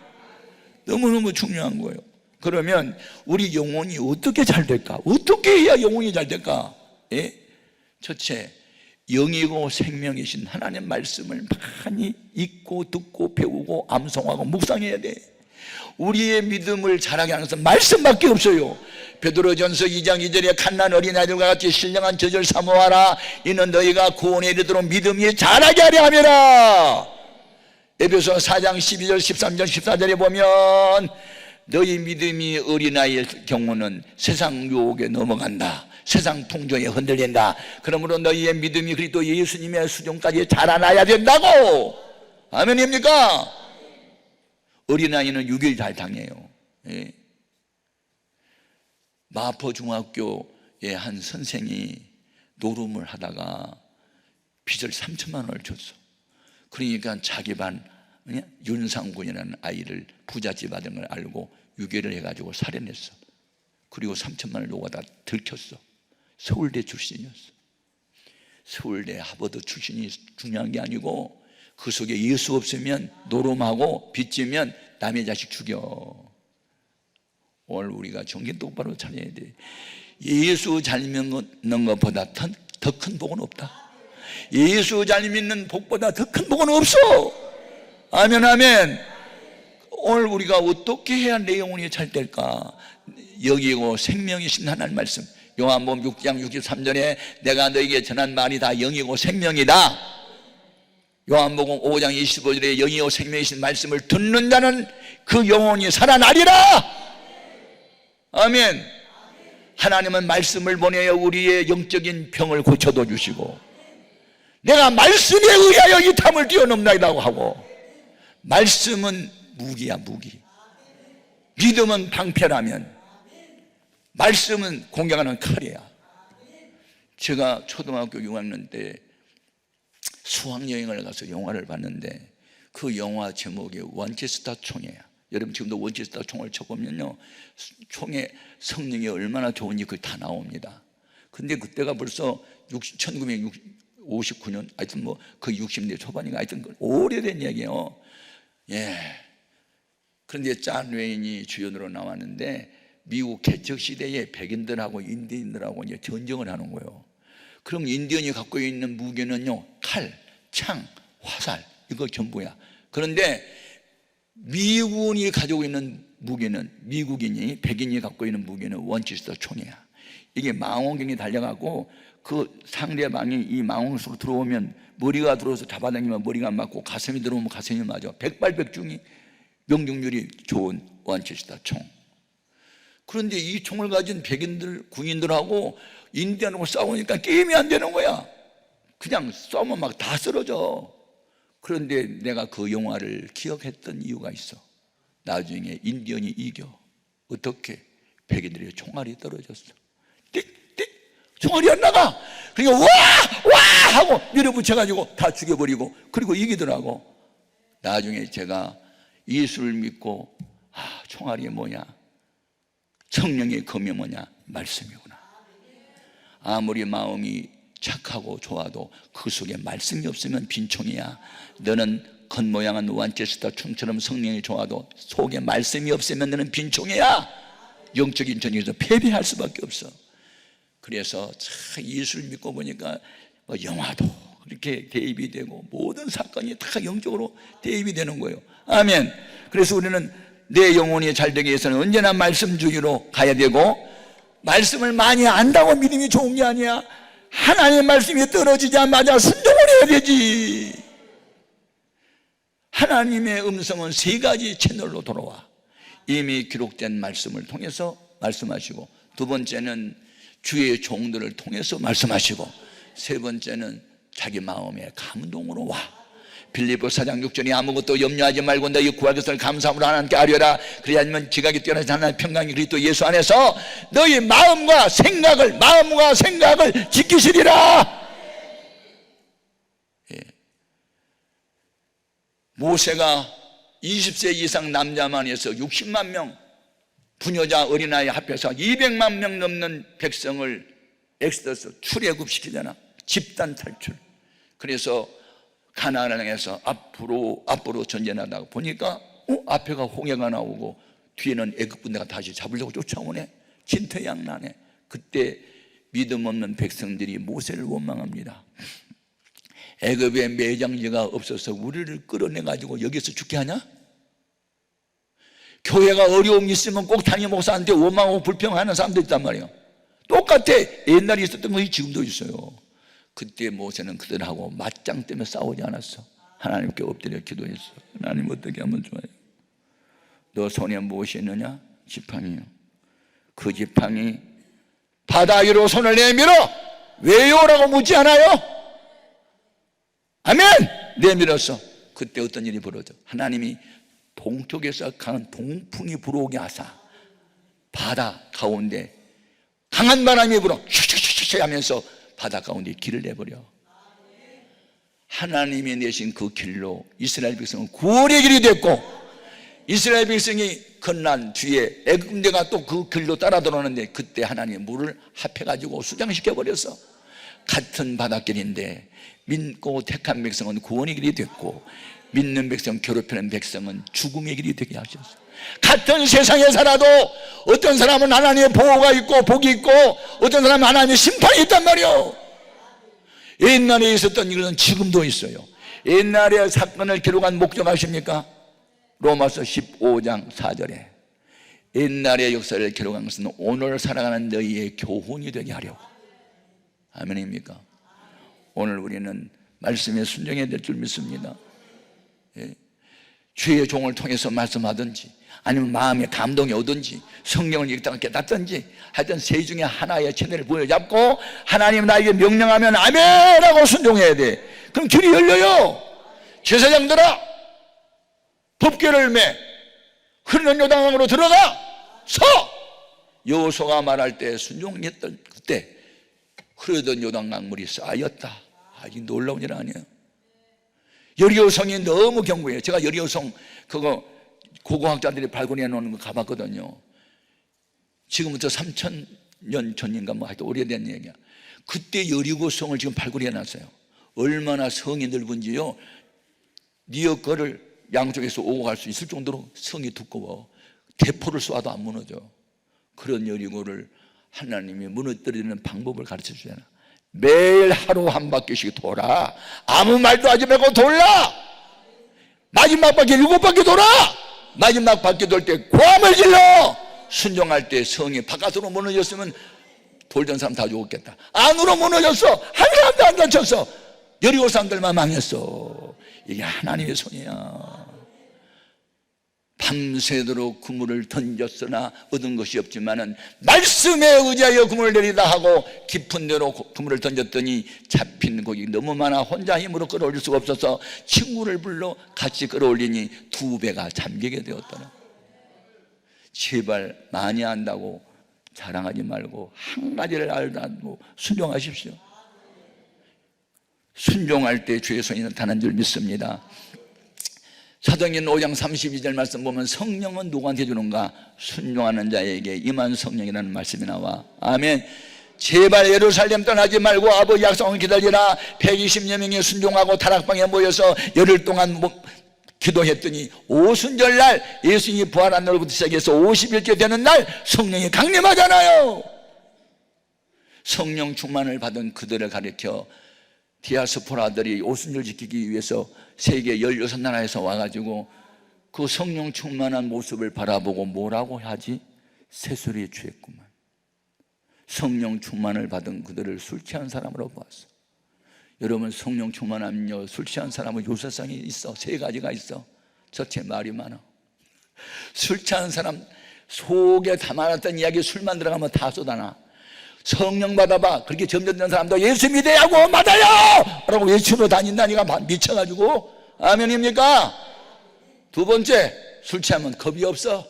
너무너무 중요한 거예요. 그러면 우리 영혼이 어떻게 잘 될까? 어떻게 해야 영혼이 잘 될까? 예? 첫째, 영이고 생명이신 하나님 말씀을 많이 읽고 듣고 배우고 암송하고 묵상해야 돼. 우리의 믿음을 자라게 하는 것은 말씀밖에 없어요. 베드로전서 2장 2절에 갓난 어린아이들과 같이 신령한 저절 사모하라. 이는 너희가 구원에 이르도록 믿음이 자라게 하려 함이라. 에베소 4장 12절 13절 14절에 보면 너희 믿음이 어린아이의 경우는 세상 유혹에 넘어간다. 세상 풍조에 흔들린다. 그러므로 너희의 믿음이 그리스도 예수님의 수준까지 자라나야 된다고. 아멘입니까? 어린아이는 6일 잘 당해요. 예. 마포중학교의 한 선생이 노름을 하다가 빚을 3천만 원을 줬어. 그러니까 자기 반 윤상군이라는 아이를 부잣집 아들인 걸 알고 유괴를 해가지고 살해냈어. 그리고 3천만 원을 녹아다 들켰어. 서울대 출신이었어. 서울대 하버드 출신이 중요한 게 아니고 그 속에 예수 없으면 노름하고 빚지면 남의 자식 죽여. 오늘 우리가 정신 똑바로 차려야 돼. 예수 잘 믿는 것보다 더 큰 복은 없다. 예수 잘 믿는 복보다 더 큰 복은 없어. 아멘 아멘. 오늘 우리가 어떻게 해야 내 영혼이 잘 될까? 영이고 생명이신 하나님 말씀, 요한복음 6장 63절에 내가 너에게 전한 말이 다 영이고 생명이다. 요한복음 5장 25절에 영이요 생명이신 말씀을 듣는 자는 그 영혼이 살아나리라. 아멘. 하나님은 말씀을 보내어 우리의 영적인 병을 고쳐도 주시고, 내가 말씀에 의하여 이 담을 뛰어넘나이라고 하고, 말씀은 무기야, 무기. 믿음은 방패라면 말씀은 공격하는 칼이야. 제가 초등학교 6학년 때 수학여행을 가서 영화를 봤는데, 그 영화 제목이 원체스터 총이에요. 여러분 지금도 원체스터 총을 쳐보면요, 총의 성능이 얼마나 좋은지 그게 다 나옵니다. 근데 그때가 벌써 1959년, 하여튼 뭐 그 60대 초반인가, 하여튼 오래된 얘기예요. 예. 그런데 짠 웨인이 주연으로 나왔는데, 미국 개척 시대에 백인들하고 인디언들하고 이제 전쟁을 하는 거예요. 그럼 인디언이 갖고 있는 무기는요, 칼, 창, 화살, 이거 전부야. 그런데 미군이 가지고 있는 무기는, 미국인이, 백인이 갖고 있는 무기는 원체스터 총이야. 이게 망원경이 달려가고 그 상대방이 이 망원경 속으로 들어오면, 머리가 들어와서 잡아당기면 머리가 안 맞고, 가슴이 들어오면 가슴이 맞아. 백발백중이 명중률이 좋은 원체스터 총. 그런데 이 총을 가진 백인들, 군인들하고 인디언하고 싸우니까 게임이 안 되는 거야. 그냥 싸우면 막 다 쓰러져. 그런데 내가 그 영화를 기억했던 이유가 있어. 나중에 인디언이 이겨. 어떻게? 백인들의 총알이 떨어졌어. 띡띡 총알이 안 나가. 그러니까 와 하고 밀어붙여가지고 다 죽여버리고, 그리고 이기더라고. 나중에 제가 예수를 믿고, 총알이 뭐냐, 성령의 검이 뭐냐, 말씀이구나. 아무리 마음이 착하고 좋아도 그 속에 말씀이 없으면 빈총이야. 너는 겉모양은 원체스터 총처럼 성령이 좋아도 속에 말씀이 없으면 너는 빈총이야. 영적인 전쟁에서 패배할 수밖에 없어. 그래서 참 예수를 믿고 보니까 뭐 영화도 그렇게 대입이 되고, 모든 사건이 다 영적으로 대입이 되는 거예요. 아멘. 그래서 우리는 내 영혼이 잘 되기 위해서는 언제나 말씀주의로 가야 되고, 말씀을 많이 안다고 믿음이 좋은 게 아니야. 하나님의 말씀이 떨어지자마자 순종을 해야 되지. 하나님의 음성은 3가지 채널로 돌아와. 이미 기록된 말씀을 통해서 말씀하시고, 2번째는 주의 종들을 통해서 말씀하시고, 3번째는 자기 마음의 감동으로 와. 빌립보 4장 6절에 아무것도 염려하지 말고 너희 구할 것을 감사함으로 하나님께 아뢰라. 그리하면 지각이 뛰어나신 하나님의 평강이 그리스도 예수 안에서 너희 마음과 생각을 지키시리라. 예. 모세가 20세 이상 남자만 해서 60만 명, 부녀자 어린아이 합해서 200만 명 넘는 백성을 엑스더스 출애굽시키잖아. 집단 탈출. 그래서 가나안을 향해서 앞으로 전진하다가 보니까 앞에가 홍해가 나오고 뒤에는 애굽 군대가 다시 잡으려고 쫓아오네. 진퇴양난해. 그때 믿음 없는 백성들이 모세를 원망합니다. 애굽에 매장지가 없어서 우리를 끌어내가지고 여기서 죽게 하냐? 교회가 어려움이 있으면 꼭 담임 목사한테 원망하고 불평하는 사람도 있단 말이에요. 똑같아. 옛날에 있었던 것이 지금도 있어요. 그때 모세는 그들하고 맞짱 때문에 싸우지 않았어. 하나님께 엎드려 기도했어. 하나님 어떻게 하면 좋아요? 너 손에 무엇이 있느냐? 지팡이요. 그 지팡이 바다 위로 손을 내밀어. 왜요? 라고 묻지 않아요? 아멘! 내밀었어. 그때 어떤 일이 벌어져? 하나님이 동쪽에서 강한 동풍이 불어오게 하사 바다 가운데 강한 바람이 불어 슉슉슉슉 하면서 바다 가운데 길을 내버려. 하나님이 내신 그 길로 이스라엘 백성은 구원의 길이 됐고, 이스라엘 백성이 건난 뒤에 애굽 군대가 또 그 길로 따라 들어오는데, 그때 하나님이 물을 합해가지고 수장시켜버렸어. 같은 바닷길인데 믿고 택한 백성은 구원의 길이 됐고, 믿는 백성, 괴롭히는 백성은 죽음의 길이 되게 하셨어. 같은 세상에 살아도 어떤 사람은 하나님의 보호가 있고 복이 있고, 어떤 사람은 하나님의 심판이 있단 말이에요. 옛날에 있었던 일은 지금도 있어요. 옛날에 사건을 기록한 목적 아십니까? 로마서 15장 4절에 옛날의 역사를 기록한 것은 오늘 살아가는 너희의 교훈이 되게 하려고. 아멘입니까? 오늘 우리는 말씀에 순종해야 될 줄 믿습니다. 예. 주의 종을 통해서 말씀하든지 아니면 마음에 감동이 오든지 성령을 읽다가 깨닫든지 하여튼 세 중에 하나의 채널을 부여잡고 하나님 나에게 명령하면 아멘 하고 순종해야 돼. 그럼 길이 열려요. 제사장들아 법궤를 매 흐르는 요단강으로 들어가 서. 여호수아가 말할 때 순종했던 그때 흐르던 요단강 물이 쌓였다. 아주 놀라운 일 아니에요. 여리고성이 너무 견고해요. 제가 여리고성 그거 고고학자들이 발굴해 놓은 거 가봤거든요. 지금부터 3,000년 전인가 뭐 하여튼 오래된 얘기야. 그때 여리고성을 지금 발굴해 놨어요. 얼마나 성이 넓은지요. 뉴욕 거를 양쪽에서 오고 갈 수 있을 정도로 성이 두꺼워. 대포를 쏴도 안 무너져. 그런 여리고를 하나님이 무너뜨리는 방법을 가르쳐 주잖아. 매일 하루 한 바퀴씩 돌아. 아무 말도 하지 말고 돌라. 마지막 바퀴 7바퀴 돌아. 마지막 바퀴 돌 때 고함을 질러. 순종할 때 성이 바깥으로 무너졌으면 돌던 사람 다 죽었겠다. 안으로 무너졌어. 한 사람도 안 다쳤어. 여리고 사람들만 망했어. 이게 하나님의 손이야. 밤새도록 그물을 던졌으나 얻은 것이 없지만은 말씀에 의지하여 그물을 내리다 하고 깊은 데로 그물을 던졌더니 잡힌 고기 너무 많아 혼자 힘으로 끌어올릴 수가 없어서 친구를 불러 같이 끌어올리니 2배가 잠기게 되었더라. 제발 많이 안다고 자랑하지 말고 한 가지를 알고 순종하십시오. 순종할 때 주의 손이 나타난 줄 믿습니다. 사도행전 5장 32절 말씀 보면 성령은 누구한테 주는가? 순종하는 자에게 임한 성령이라는 말씀이 나와. 아멘. 제발 예루살렘 떠나지 말고 아버지 약속을 기다리라. 120여 명이 순종하고 다락방에 모여서 열흘 동안 기도했더니 오순절날 예수님이 부활한 날부터 시작해서 50일째 되는 날 성령이 강림하잖아요. 성령 충만을 받은 그들을 가리켜 디아스포라들이 오순절 지키기 위해서 세계 16나라에서 와가지고 그 성령 충만한 모습을 바라보고 뭐라고 하지? 새소리에 취했구만. 성령 충만을 받은 그들을 술 취한 사람으로 보았어. 여러분, 성령 충만하면요, 술 취한 사람은 요사성이 있어. 3가지가 있어. 첫째, 말이 많아. 술 취한 사람 속에 담아놨던 이야기 술만 들어가면 다 쏟아나. 성령 받아봐. 그렇게 점점된 사람도 예수 믿으라고 받아요! 라고 외치러 다닌다니까 미쳐가지고. 아멘입니까? 2번째, 술 취하면 겁이 없어.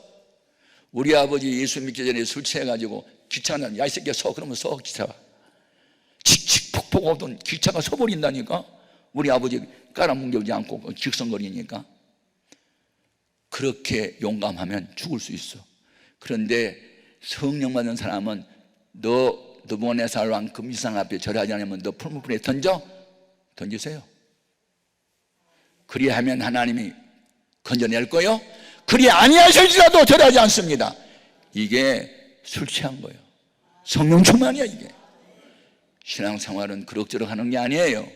우리 아버지 예수 믿기 전에 술 취해가지고 기차는 야 이 새끼야 서 그러면 서 기차가 칙칙폭폭 오던 기차가 서버린다니까. 우리 아버지 깔아뭉개지 않고 직선거리니까. 그렇게 용감하면 죽을 수 있어. 그런데 성령 받은 사람은 너 느부갓네살 왕 금지상 앞에 절하지 않으면 너 풀무불에 던지세요. 그리하면 하나님이 건져낼 거요. 그리 아니하실지라도 절하지 않습니다. 이게 술 취한 거예요. 성령 충만이야. 이게 신앙생활은 그럭저럭 하는 게 아니에요.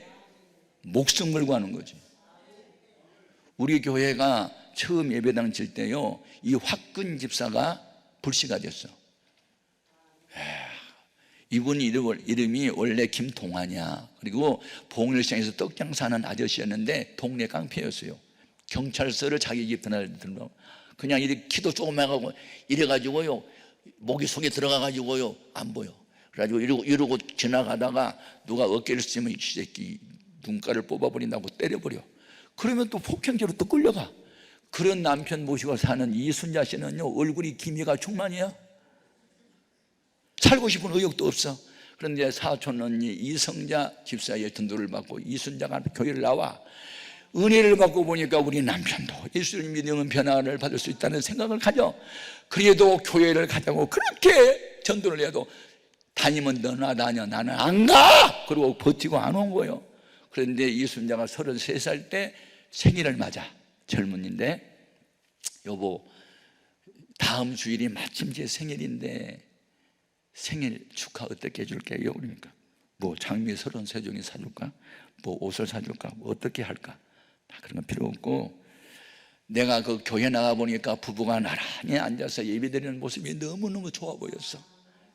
목숨 걸고 하는 거지. 우리 교회가 처음 예배당 칠 때요, 이 화끈 집사가 불씨가 됐어. 이분 이름이 원래 김동환이야. 그리고 봉일시장에서 떡장사는 아저씨였는데 동네 깡패였어요. 경찰서를 자기 집 드나들고 그냥 이렇게 키도 조금 해가고 이래가지고요, 목이 속에 들어가가지고요 안 보여. 그래가지고 이러고 지나가다가 누가 어깨를 쓰면 이 새끼 눈가를 뽑아버린다고 때려버려. 그러면 또 폭행죄로 또 끌려가. 그런 남편 모시고 사는 이순자 씨는요, 얼굴이 기미가 충만이야. 살고 싶은 의욕도 없어. 그런데 사촌 언니 이성자 집사의 전도를 받고 이순자가 교회를 나와. 은혜를 받고 보니까 우리 남편도 예수를 믿으면 변화를 받을 수 있다는 생각을 가져. 그래도 교회를 가자고 그렇게 전도를 해도 다니면 너나 다녀, 나는 안 가! 그리고 버티고 안 온 거예요. 그런데 이순자가 33살 때 생일을 맞아. 젊은인데, 여보 다음 주일이 마침 제 생일인데 생일 축하 어떻게 해줄게요? 그러니까 뭐 장미 33종이 사줄까? 뭐 옷을 사줄까? 뭐 어떻게 할까? 다 그런 건 필요 없고, 내가 그 교회 나가보니까 부부가 나란히 앉아서 예배드리는 모습이 너무너무 좋아 보였어.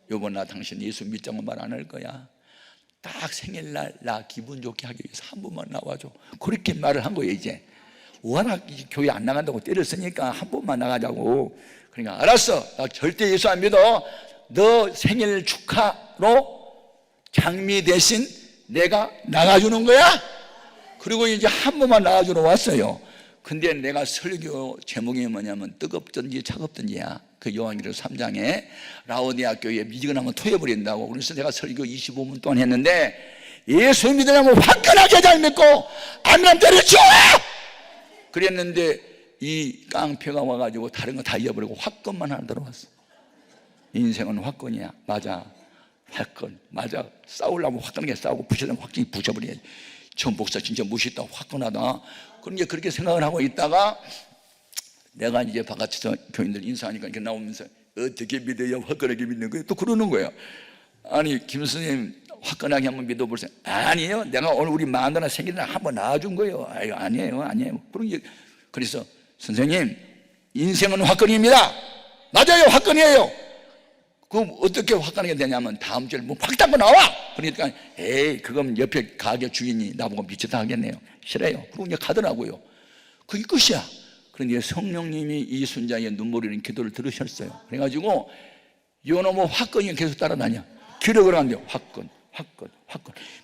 여보 나 당신 예수 믿자고 말 안 할 거야. 딱 생일날 나 기분 좋게 하기 위해서 한 번만 나와줘. 그렇게 말을 한 거예요. 이제 워낙 교회 안 나간다고 때렸으니까 한 번만 나가자고. 그러니까 알았어, 나 절대 예수 안 믿어. 너 생일 축하로 장미 대신 내가 나가주는 거야. 그리고 이제 한 번만 나가주러 왔어요. 근데 내가 설교 제목이 뭐냐면 뜨겁든지 차갑든지야. 그 요한계시록 3장에 라오디아 교회에 미지근한 건 토해버린다고. 그래서 내가 설교 25분 동안 했는데, 예수 믿으려면 화끈하게 잘 믿고 안 믿으면 때려쳐! 그랬는데 이 깡패가 와가지고 다른 거 다 잃어버리고 화끈만 하나 들어왔어. 인생은 화끈이야. 맞아, 화끈. 맞아. 싸우려면 화끈하게 싸우고 부시려면 확실히 부셔버려야지. 저 목사 진짜 멋있다, 화끈하다. 그런데 그렇게 생각을 하고 있다가 내가 이제 바깥에서 교인들 인사하니까 이렇게 나오면서 어떻게 믿어야 화끈하게 믿는 거예요? 또 그러는 거예요. 아니 김 선생님 화끈하게 한번 믿어보세요. 아니에요, 내가 오늘 우리 마누라 생일날 한번 낳아준 거예요. 아유, 아니에요. 그래서 선생님 인생은 화끈입니다. 맞아요, 화끈이에요. 그럼 어떻게 화끈하게 되냐면 다음 주에 뭐 확 닦고 나와. 그러니까 에이 그건 옆에 가게 주인이 나보고 미쳤다 하겠네요. 싫어요. 그리고 이제 가더라고요. 그게 끝이야. 그런데 성령님이 이 순자의 눈물이는 기도를 들으셨어요. 그래가지고 요놈의 화끈이 계속 따라다녀. 길을 걸어가는데 화끈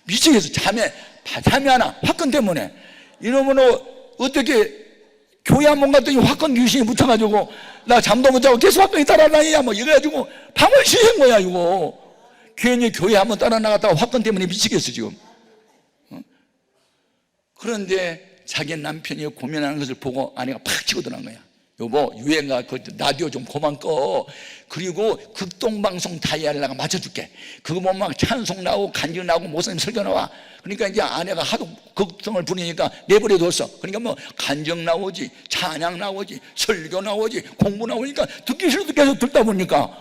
미치겠어. 잠이 안 와. 화끈 때문에. 이놈은 어떻게 교회 한 번 갔더니 화끈 귀신이 붙어가지고 나 잠도 못 자고 계속 화끈이 따라다니냐 뭐 이래가지고 밤을 새는 거야. 이거 괜히 교회 한 번 따라 나갔다가 화끈 때문에 미치겠어 지금. 그런데 자기 남편이 고민하는 것을 보고 아내가 팍 치고 들어간 거야. 여보, 유행가 그 라디오 좀 그만 꺼. 그리고 극동방송 다이아리라가 맞춰줄게. 그거 보면 막 찬송 나오고 간증 나오고 목사님 설교 나와. 그러니까 이제 아내가 하도 극성을 부리니까 내버려뒀어. 그러니까 뭐 간증 나오지, 찬양 나오지, 설교 나오지, 공부 나오니까 듣기 싫어도 계속 듣다 보니까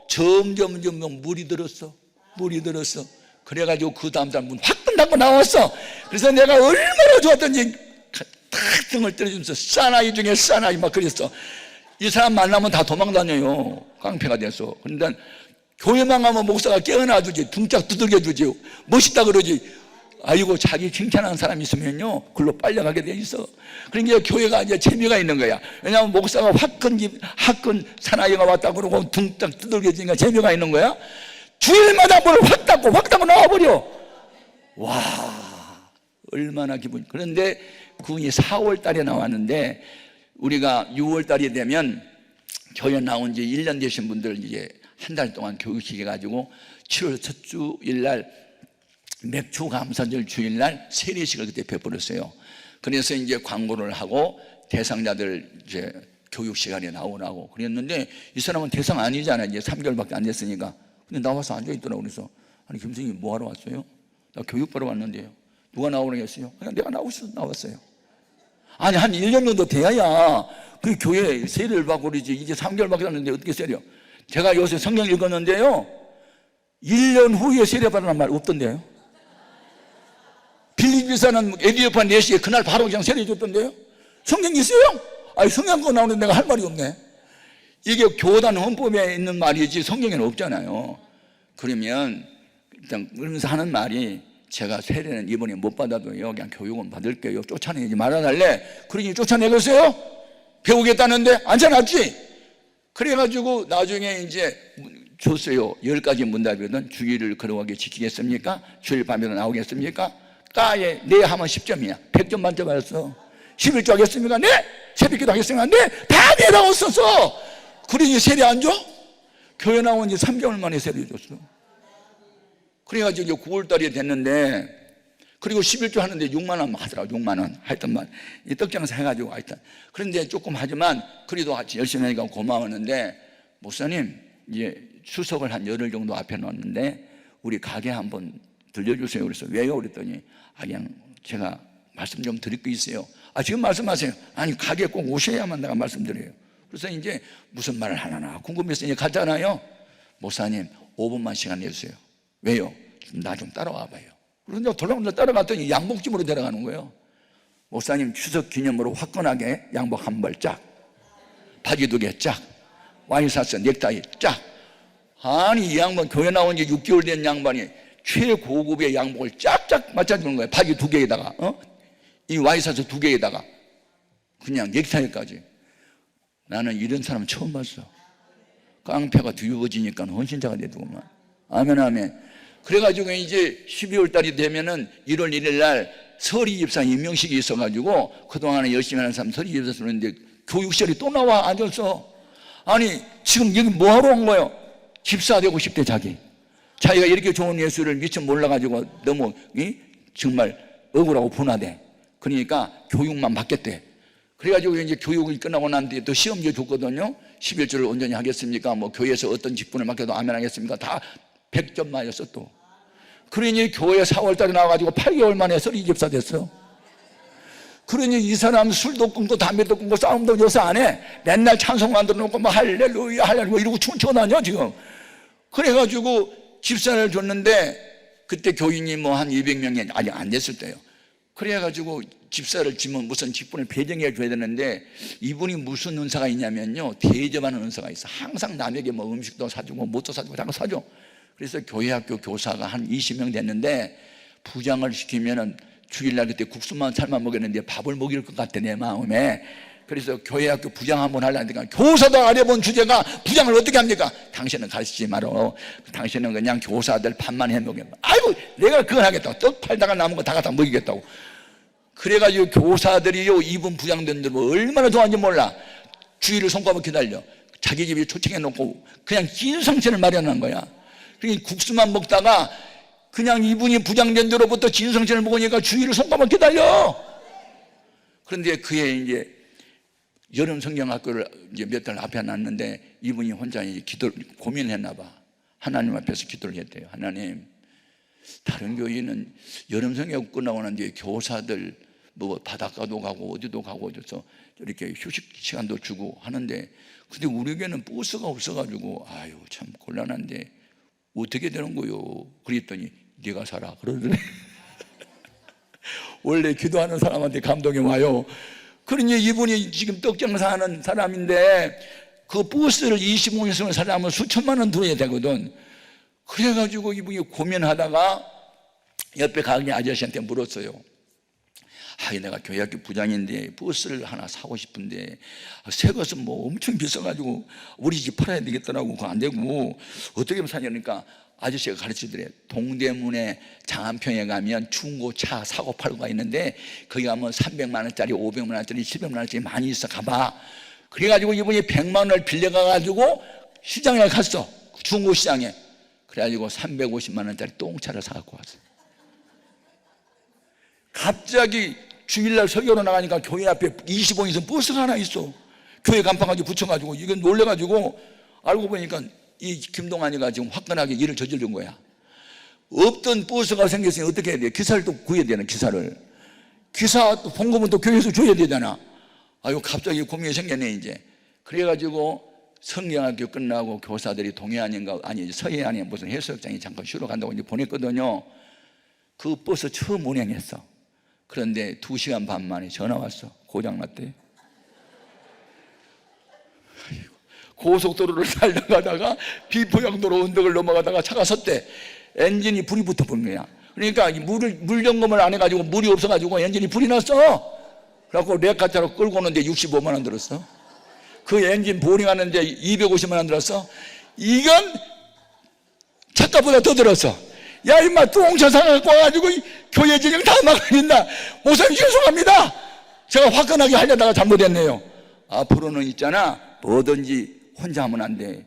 점점 물이 들었어. 그래가지고 그 다음날 문 확 닫고 나왔어. 그래서 내가 얼마나 좋았던지 탁 등을 때려주면서 사나이 중에 사나이 막 그랬어. 이 사람 만나면 다 도망다녀요. 깡패가 돼서. 그런데 교회만 가면 목사가 깨어나주지, 등짝 두들겨주지, 멋있다 그러지. 아이고, 자기 칭찬하는 사람이 있으면요 글로 빨려가게 돼 있어. 그러니까 교회가 이제 재미가 있는 거야. 왜냐하면 목사가 화끈 사나이가 왔다 그러고 등짝 두들겨주니까 재미가 있는 거야. 주일마다 뭘 확 닫고 나와버려. 와, 얼마나 기분. 그런데 그분이 4월 달에 나왔는데 우리가 6월 달이 되면 교회 나온 지 1년 되신 분들 이제 한 달 동안 교육식 해가지고 7월 첫 주일날 맥주 감사절 주일날 세례식을 그때 베풀었어요. 그래서 이제 광고를 하고 대상자들 이제 교육 시간에 나오라고 그랬는데 이 사람은 대상 아니잖아. 이제 3개월밖에 안 됐으니까. 근데 나와서 앉아있더라고. 그래서 아니 김 선생님 뭐하러 왔어요? 나 교육받으러 왔는데요. 누가 나오라고 했어요? 그냥 내가 나왔어요. 아니 한 1년 정도 돼야 그 교회 세례를 받고 그러지. 이제 3개월밖에 안 됐는데 어떻게 세례요? 제가 요새 성경 읽었는데요 1년 후에 세례 받으란 말 없던데요. 빌립비서는 에디오파 4시에 그날 바로 그냥 세례 줬던데요. 성경 있어요? 아니 성경 거 나오는데 내가 할 말이 없네. 이게 교단 헌법에 있는 말이지 성경에는 없잖아요. 그러면 일단 그러면서 하는 말이 제가 세례는 이번에 못 받아도요 그냥 교육은 받을게요. 쫓아내지 말아달래. 그러니 쫓아내겠어요? 배우겠다는데 앉아놨지. 그래가지고 나중에 이제 줬어요. 10가지 문답이거든. 주일을 거룩하게 지키겠습니까? 주일 밤에도 나오겠습니까? 까에 네 하면 10점이야 100점 만점 받았어. 11조 하겠습니까? 네. 새벽기도 하겠습니까? 네. 다 네 나왔었어. 그러니 세례 안 줘? 교회 나온 지 3개월 만에 세례 줬어. 그래가지고 이제 9월달이 됐는데 그리고 11조 하는데 6만 원 하더라고. 6만 원 하여튼만 이 떡장사 해가지고 하여튼 그런데 조금 하지만 그래도 같이 열심히 하니까 고마웠는데 목사님 이제 추석을 한 열흘 정도 앞에 놨는데 우리 가게 한번 들려주세요. 그래서 왜요? 그랬더니 그냥 제가 말씀 좀 드릴 게 있어요. 지금 말씀하세요. 아니 가게 꼭 오셔야만 내가 말씀드려요. 그래서 이제 무슨 말을 하나 궁금해서 이제 갔잖아요. 목사님 5분만 시간 내주세요. 왜요? 나 좀 따라와 봐요. 그런데 돌아오면서 따라갔더니 양복집으로 데려가는 거예요. 목사님 추석 기념으로 화끈하게 양복 한 벌 짝, 바지 2개 짝, 와인 샀어 넥타이 짝. 아니 이 양반 교회 나온 지 6개월 된 양반이 최고급의 양복을 쫙쫙 맞춰주는 거예요. 바지 2개에다가 이 와이셔츠 2개에다가 그냥 넥타이까지. 나는 이런 사람 처음 봤어. 깡패가 뒤집어지니까 헌신자가 되더구만. 아멘 아멘. 그래가지고 이제 12월 달이 되면은 1월 1일 날 서리 집사 임명식이 있어가지고 그동안에 열심히 하는 사람 서리 집사 쓰는데 교육시설이 또 나와 앉았어. 아니 지금 여기 뭐하러 온 거예요? 집사 되고 싶대 자기가 이렇게 좋은 예수를 미처 몰라가지고 너무 정말 억울하고 분하대. 그러니까 교육만 받겠대. 그래가지고 이제 교육이 끝나고 난 뒤에 또 시험지 줬거든요. 11조를 온전히 하겠습니까? 뭐 교회에서 어떤 직분을 맡겨도 아멘 하겠습니까? 다 100점 맞았어 또. 그러니 교회 4월달에 나와가지고 8개월 만에 서리 집사 됐어. 그러니 이 사람 술도 끊고 담배도 끊고 싸움도 요새 안 해. 맨날 찬송 만들어 놓고 뭐 할렐루야 할렐루야 이러고 춤춰 다녀 지금. 그래가지고 집사를 줬는데 그때 교인이 뭐 한 200명이 아직 안 됐을 때요. 그래가지고 집사를 지면 무슨 직분을 배정해 줘야 되는데 이분이 무슨 은사가 있냐면요, 대접하는 은사가 있어. 항상 남에게 뭐 음식도 사주고 뭣도 사주고 다 사줘. 그래서 교회학교 교사가 한 20명 됐는데 부장을 시키면은 주일날 그때 국수만 삶아 먹였는데 밥을 먹일 것 같아 내 마음에. 그래서 교회학교 부장 한번 하려니까 교사도 안 해본 주제가 부장을 어떻게 합니까? 당신은 가르치지 마라. 당신은 그냥 교사들 밥만 해 먹여. 아이고 내가 그걸 하겠다고. 떡 팔다가 남은 거 다 갖다 먹이겠다고. 그래가지고 교사들이요 이분 부장들 뭐 얼마나 좋아하는지 몰라. 주일을 손꼽아 기다려. 자기 집에 초청해 놓고 그냥 진성체를 마련한 거야. 그러니까 국수만 먹다가 그냥 이분이 부장된 데로부터 진성체를 먹으니까 주일을 손꼽아 기다려. 그런데 그의 이제 여름 성경학교를 이제 몇 달 앞에 놨는데 이분이 혼자 고민을 했나 봐. 하나님 앞에서 기도를 했대요. 하나님, 다른 교회는 여름 성경학교 끝나고 난 뒤에 교사들 뭐 바닷가도 가고 어디도 가고 어디서 이렇게 휴식 시간도 주고 하는데 근데 우리 교회는 버스가 없어가지고 아유 참 곤란한데 어떻게 되는 거요? 그랬더니 네가 살아 그러더래. 원래 기도하는 사람한테 감동이 와요. 그러니 이분이 지금 떡장사하는 사람인데 그 버스를 25년을 살려면 수천만 원 들어야 되거든. 그래가지고 이분이 고민하다가 옆에 가게 아저씨한테 물었어요. 내가 교회학교 부장인데 버스를 하나 사고 싶은데 새 것은 뭐 엄청 비싸가지고 우리 집 팔아야 되겠더라고. 그거 안 되고 어떻게 하면 사냐니까 아저씨가 가르치더래. 동대문에 장안평에 가면 중고차 사고 팔고가 있는데 거기 가면 300만 원짜리 500만 원짜리 700만 원짜리 많이 있어. 가봐. 그래가지고 이분이 100만 원을 빌려가가지고 시장에 갔어. 중고시장에. 그래가지고 350만 원짜리 똥차를 사갖고 왔어. 갑자기 주일날 설교로 나가니까 교회 앞에 25인승 버스가 하나 있어. 교회 간판까지 붙여가지고 이건 놀래가지고 알고 보니까 이 김동환이가 지금 화끈하게 일을 저지른 거야. 없던 버스가 생겼으니 어떻게 해야 돼? 기사를 또 구해야 되는 기사를. 기사 또 봉급은 또 교회에서 줘야 되잖아. 아유 갑자기 고민이 생겼네 이제. 그래가지고 성경학교 끝나고 교사들이 동해안인가 아니 서해안에 무슨 해수욕장에 잠깐 쉬러 간다고 이제 보냈거든요. 그 버스 처음 운행했어. 그런데 2시간 반 만에 전화 왔어. 고장났대. 고속도로를 달려가다가 비포장도로 언덕을 넘어가다가 차가 섰대. 엔진이 불이 붙어버린 거야. 그러니까 물 점검을 안 해가지고 물이 없어가지고 엔진이 불이 났어. 그래갖고 레카차로 끌고 오는데 65만 원 들었어. 그 엔진 보링하는데 250만 원 들었어. 이건 차값보다 더 들었어. 야 임마 똥차 사갖고 와가지고 교회 진영 다 막아낸다. 목사님 죄송합니다. 제가 화끈하게 하려다가 잘못했네요. 앞으로는 있잖아 뭐든지 혼자 하면 안 돼.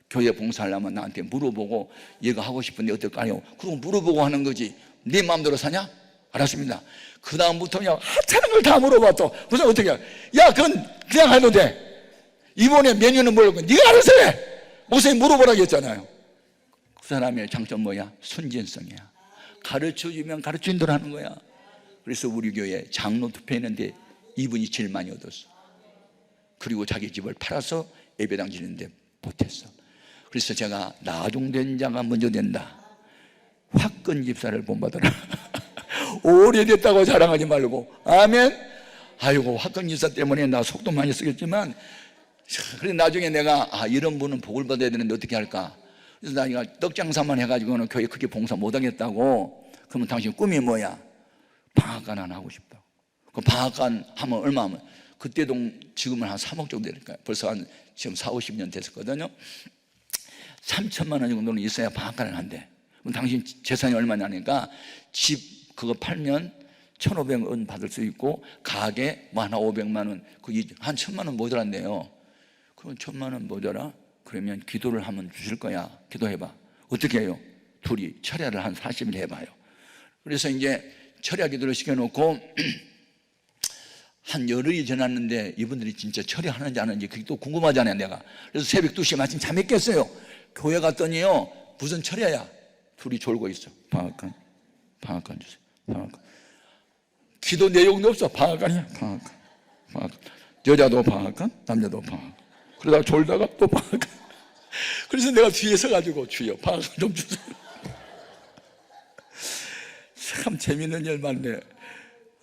교회 봉사하려면 나한테 물어보고 얘가 하고 싶은데 어떨까요? 그리고 물어보고 하는 거지. 네 마음대로 사냐? 알았습니다. 그 다음부터는 하찮은 걸 다 물어봤어. 무슨 어떻게 해? 야 그건 그냥 해도 돼. 이번에 메뉴는 뭐라고? 네가 알아서 해. 목사님 물어보라고 했잖아요. 그 사람의 장점 뭐야? 순진성이야. 가르쳐주면 가르친 대로 하는 거야. 그래서 우리 교회 장로 투표했는데 이분이 제일 많이 얻었어. 그리고 자기 집을 팔아서 예배당 지는데 못했어. 그래서 제가 나중된 자가 먼저 된다. 화끈 집사를 본받아라. 오래됐다고 자랑하지 말고. 아멘. 아이고 화끈 집사 때문에 나 속도 많이 쓰겠지만 그래 나중에 내가 이런 분은 복을 받아야 되는데 어떻게 할까? 그래서 나니까 떡장사만 해가지고는 교회 크게 봉사 못하겠다고. 그러면 당신 꿈이 뭐야? 방앗간 하나 하고 싶다고. 그 방앗간 하면 얼마 하면, 그때도 지금은 한 3억 정도 될까요? 벌써 한 지금 4, 50년 됐었거든요. 3천만 원 정도는 있어야 방앗간을 한대. 그럼 당신 재산이 얼마냐니까 집 그거 팔면 1,500원 받을 수 있고, 가게 뭐 하나 500만 원, 한 1,000만 원 모자란대요. 그럼 1,000만 원 모자라? 그러면 기도를 하면 주실 거야. 기도해봐. 어떻게 해요? 둘이 철야를 한 40일 해봐요. 그래서 이제 철야 기도를 시켜놓고 한 열흘이 지났는데 이분들이 진짜 철야하는지 안 하는지 그게 또 궁금하잖아요, 내가. 그래서 새벽 2시에 마침 잠이 깼어요. 교회 갔더니요, 무슨 철야야? 둘이 졸고 있어. 방앗간 주세요. 방앗간. 기도 내용도 없어. 방앗간이야. 방앗간. 여자도 방앗간, 남자도 방앗간. 그러다가 졸다가 또 방앗간. 그래서 내가 뒤에 서가지고, 주여 방앗간 좀 주세요. 참 재밌는 일 많네.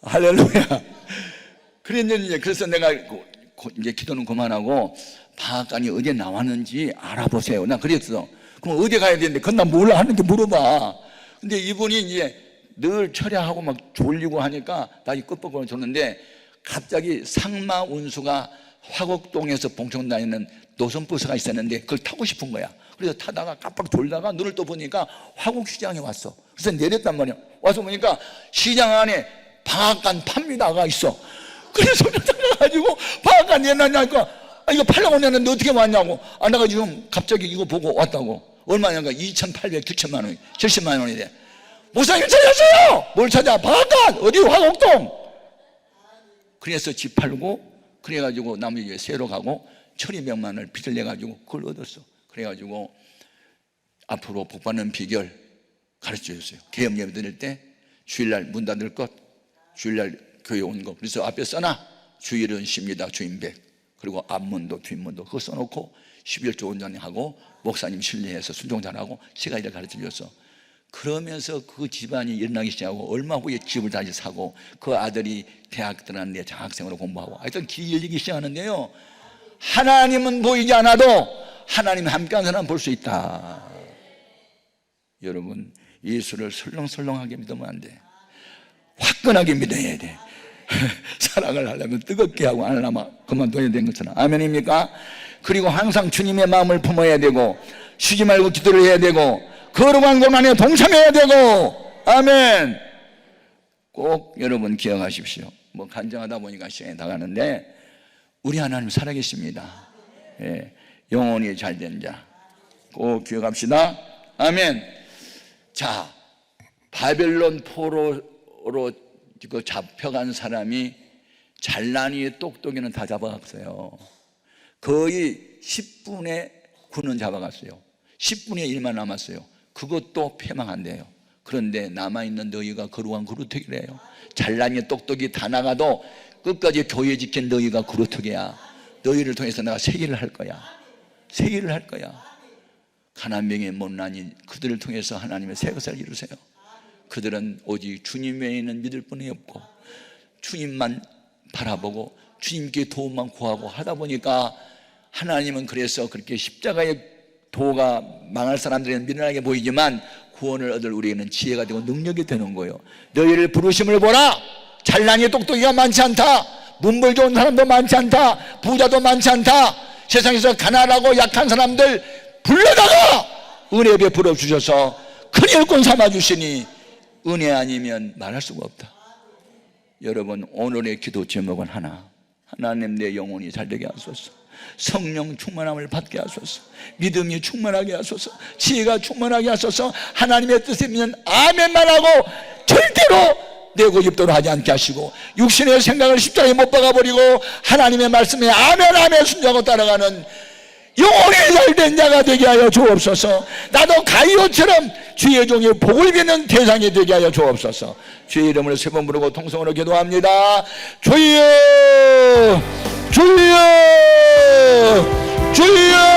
할렐루야. 그래서 내가 이제 기도는 그만하고, 방앗간이 어디에 나왔는지 알아보세요. 나 그랬어. 그럼 어디 가야 되는데, 그건 나 몰라 하는지 물어봐. 근데 이분이 이제 늘 철야하고 막 졸리고 하니까 다시 끝부분을 줬는데, 갑자기 상마 운수가 화곡동에서 봉천 다니는 노선버스가 있었는데 그걸 타고 싶은 거야. 그래서 타다가 깜빡 졸다가 눈을 떠 보니까 화곡시장에 왔어. 그래서 내렸단 말이야. 와서 보니까 시장 안에 방앗간 팝니다가 있어. 그래서 가지고 방앗간 내놨냐니까, 이거 팔려고 내놨는데 어떻게 왔냐고. 내가 지금 갑자기 이거 보고 왔다고. 얼마냐니까 2,800, 9천만 원, 70만 원이 돼. 목사님 찾았어요. 뭘 찾아? 방앗간 어디? 화곡동. 그래서 집 팔고, 그래가지고 나머지 새로 가고 천이백만 원을 빚을 내가지고 그걸 얻었어. 그래가지고 앞으로 복받는 비결 가르쳐 줬어요. 개업 예배 드릴 때 주일날 문 닫을 것, 주일날 교회 온 거. 그래서 앞에 써놔. 주일은 쉽니다. 주인 100. 그리고 앞문도 뒷문도 그거 써놓고 11조 온전하고 목사님 신뢰해서 순종 잘하고 시간을 가르쳐 줬어. 그러면서 그 집안이 일어나기 시작하고, 얼마 후에 집을 다시 사고, 그 아들이 대학 들어갔는데 장학생으로 공부하고, 하여튼 길이 열리기 시작하는데요, 하나님은 보이지 않아도 하나님이 함께한 사람은 볼 수 있다. 여러분, 예수를 설렁설렁하게 믿으면 안 돼. 화끈하게 믿어야 돼. 사랑을 하려면 뜨겁게 하고, 안 하려면 그만둬야 되는 것처럼. 아멘입니까? 그리고 항상 주님의 마음을 품어야 되고, 쉬지 말고 기도를 해야 되고, 거룩한 고난에 동참해야 되고. 아멘. 꼭 여러분 기억하십시오. 뭐 간증하다 보니까 시간이 다 가는데, 우리 하나님 살아계십니다. 예, 영혼이 잘된 자 꼭 기억합시다. 아멘. 자, 바벨론 포로로 잡혀간 사람이 잘난이 똑똑이는 다 잡아갔어요. 거의 10분의 9는 잡아갔어요. 10분의 1만 남았어요. 그것도 패망한대요. 그런데 남아있는 너희가 거룩한 그루터기래요. 잘난이 똑똑이 다 나가도 끝까지 교회 지킨 너희가 그루터기야. 너희를 통해서 내가 새 일을 할 거야. 새 일을 할 거야. 가난병의 못난이 그들을 통해서 하나님의 새 것을 이루세요. 그들은 오직 주님 외에는 믿을 분이 없고, 주님만 바라보고 주님께 도움만 구하고 하다 보니까, 하나님은 그래서 그렇게 십자가의 도가 망할 사람들에게는 미련하게 보이지만 구원을 얻을 우리에게는 지혜가 되고 능력이 되는 거예요. 너희를 부르심을 보라. 잘난이 똑똑이가 많지 않다. 문벌 좋은 사람도 많지 않다. 부자도 많지 않다. 세상에서 가난하고 약한 사람들 불러다가 은혜 베풀어 주셔서 큰 일꾼 삼아 주시니 은혜 아니면 말할 수가 없다. 여러분, 오늘의 기도 제목은 하나. 하나님, 내 영혼이 잘되게 하소서. 성령 충만함을 받게 하소서. 믿음이 충만하게 하소서. 지혜가 충만하게 하소서. 하나님의 뜻에 믿는 아멘만 하고 절대로 내 고집대로 하지 않게 하시고, 육신의 생각을 십자가에 못 박아버리고 하나님의 말씀에 아멘 아멘 순종하고 따라가는 영혼이 잘된 자가 되게 하여 주옵소서. 나도 가이오처럼 주의 종이 복을 비는 대상이 되게 하여 주옵소서. 주의 이름을 세 번 부르고 통성으로 기도합니다. 주여, 주여, 주여.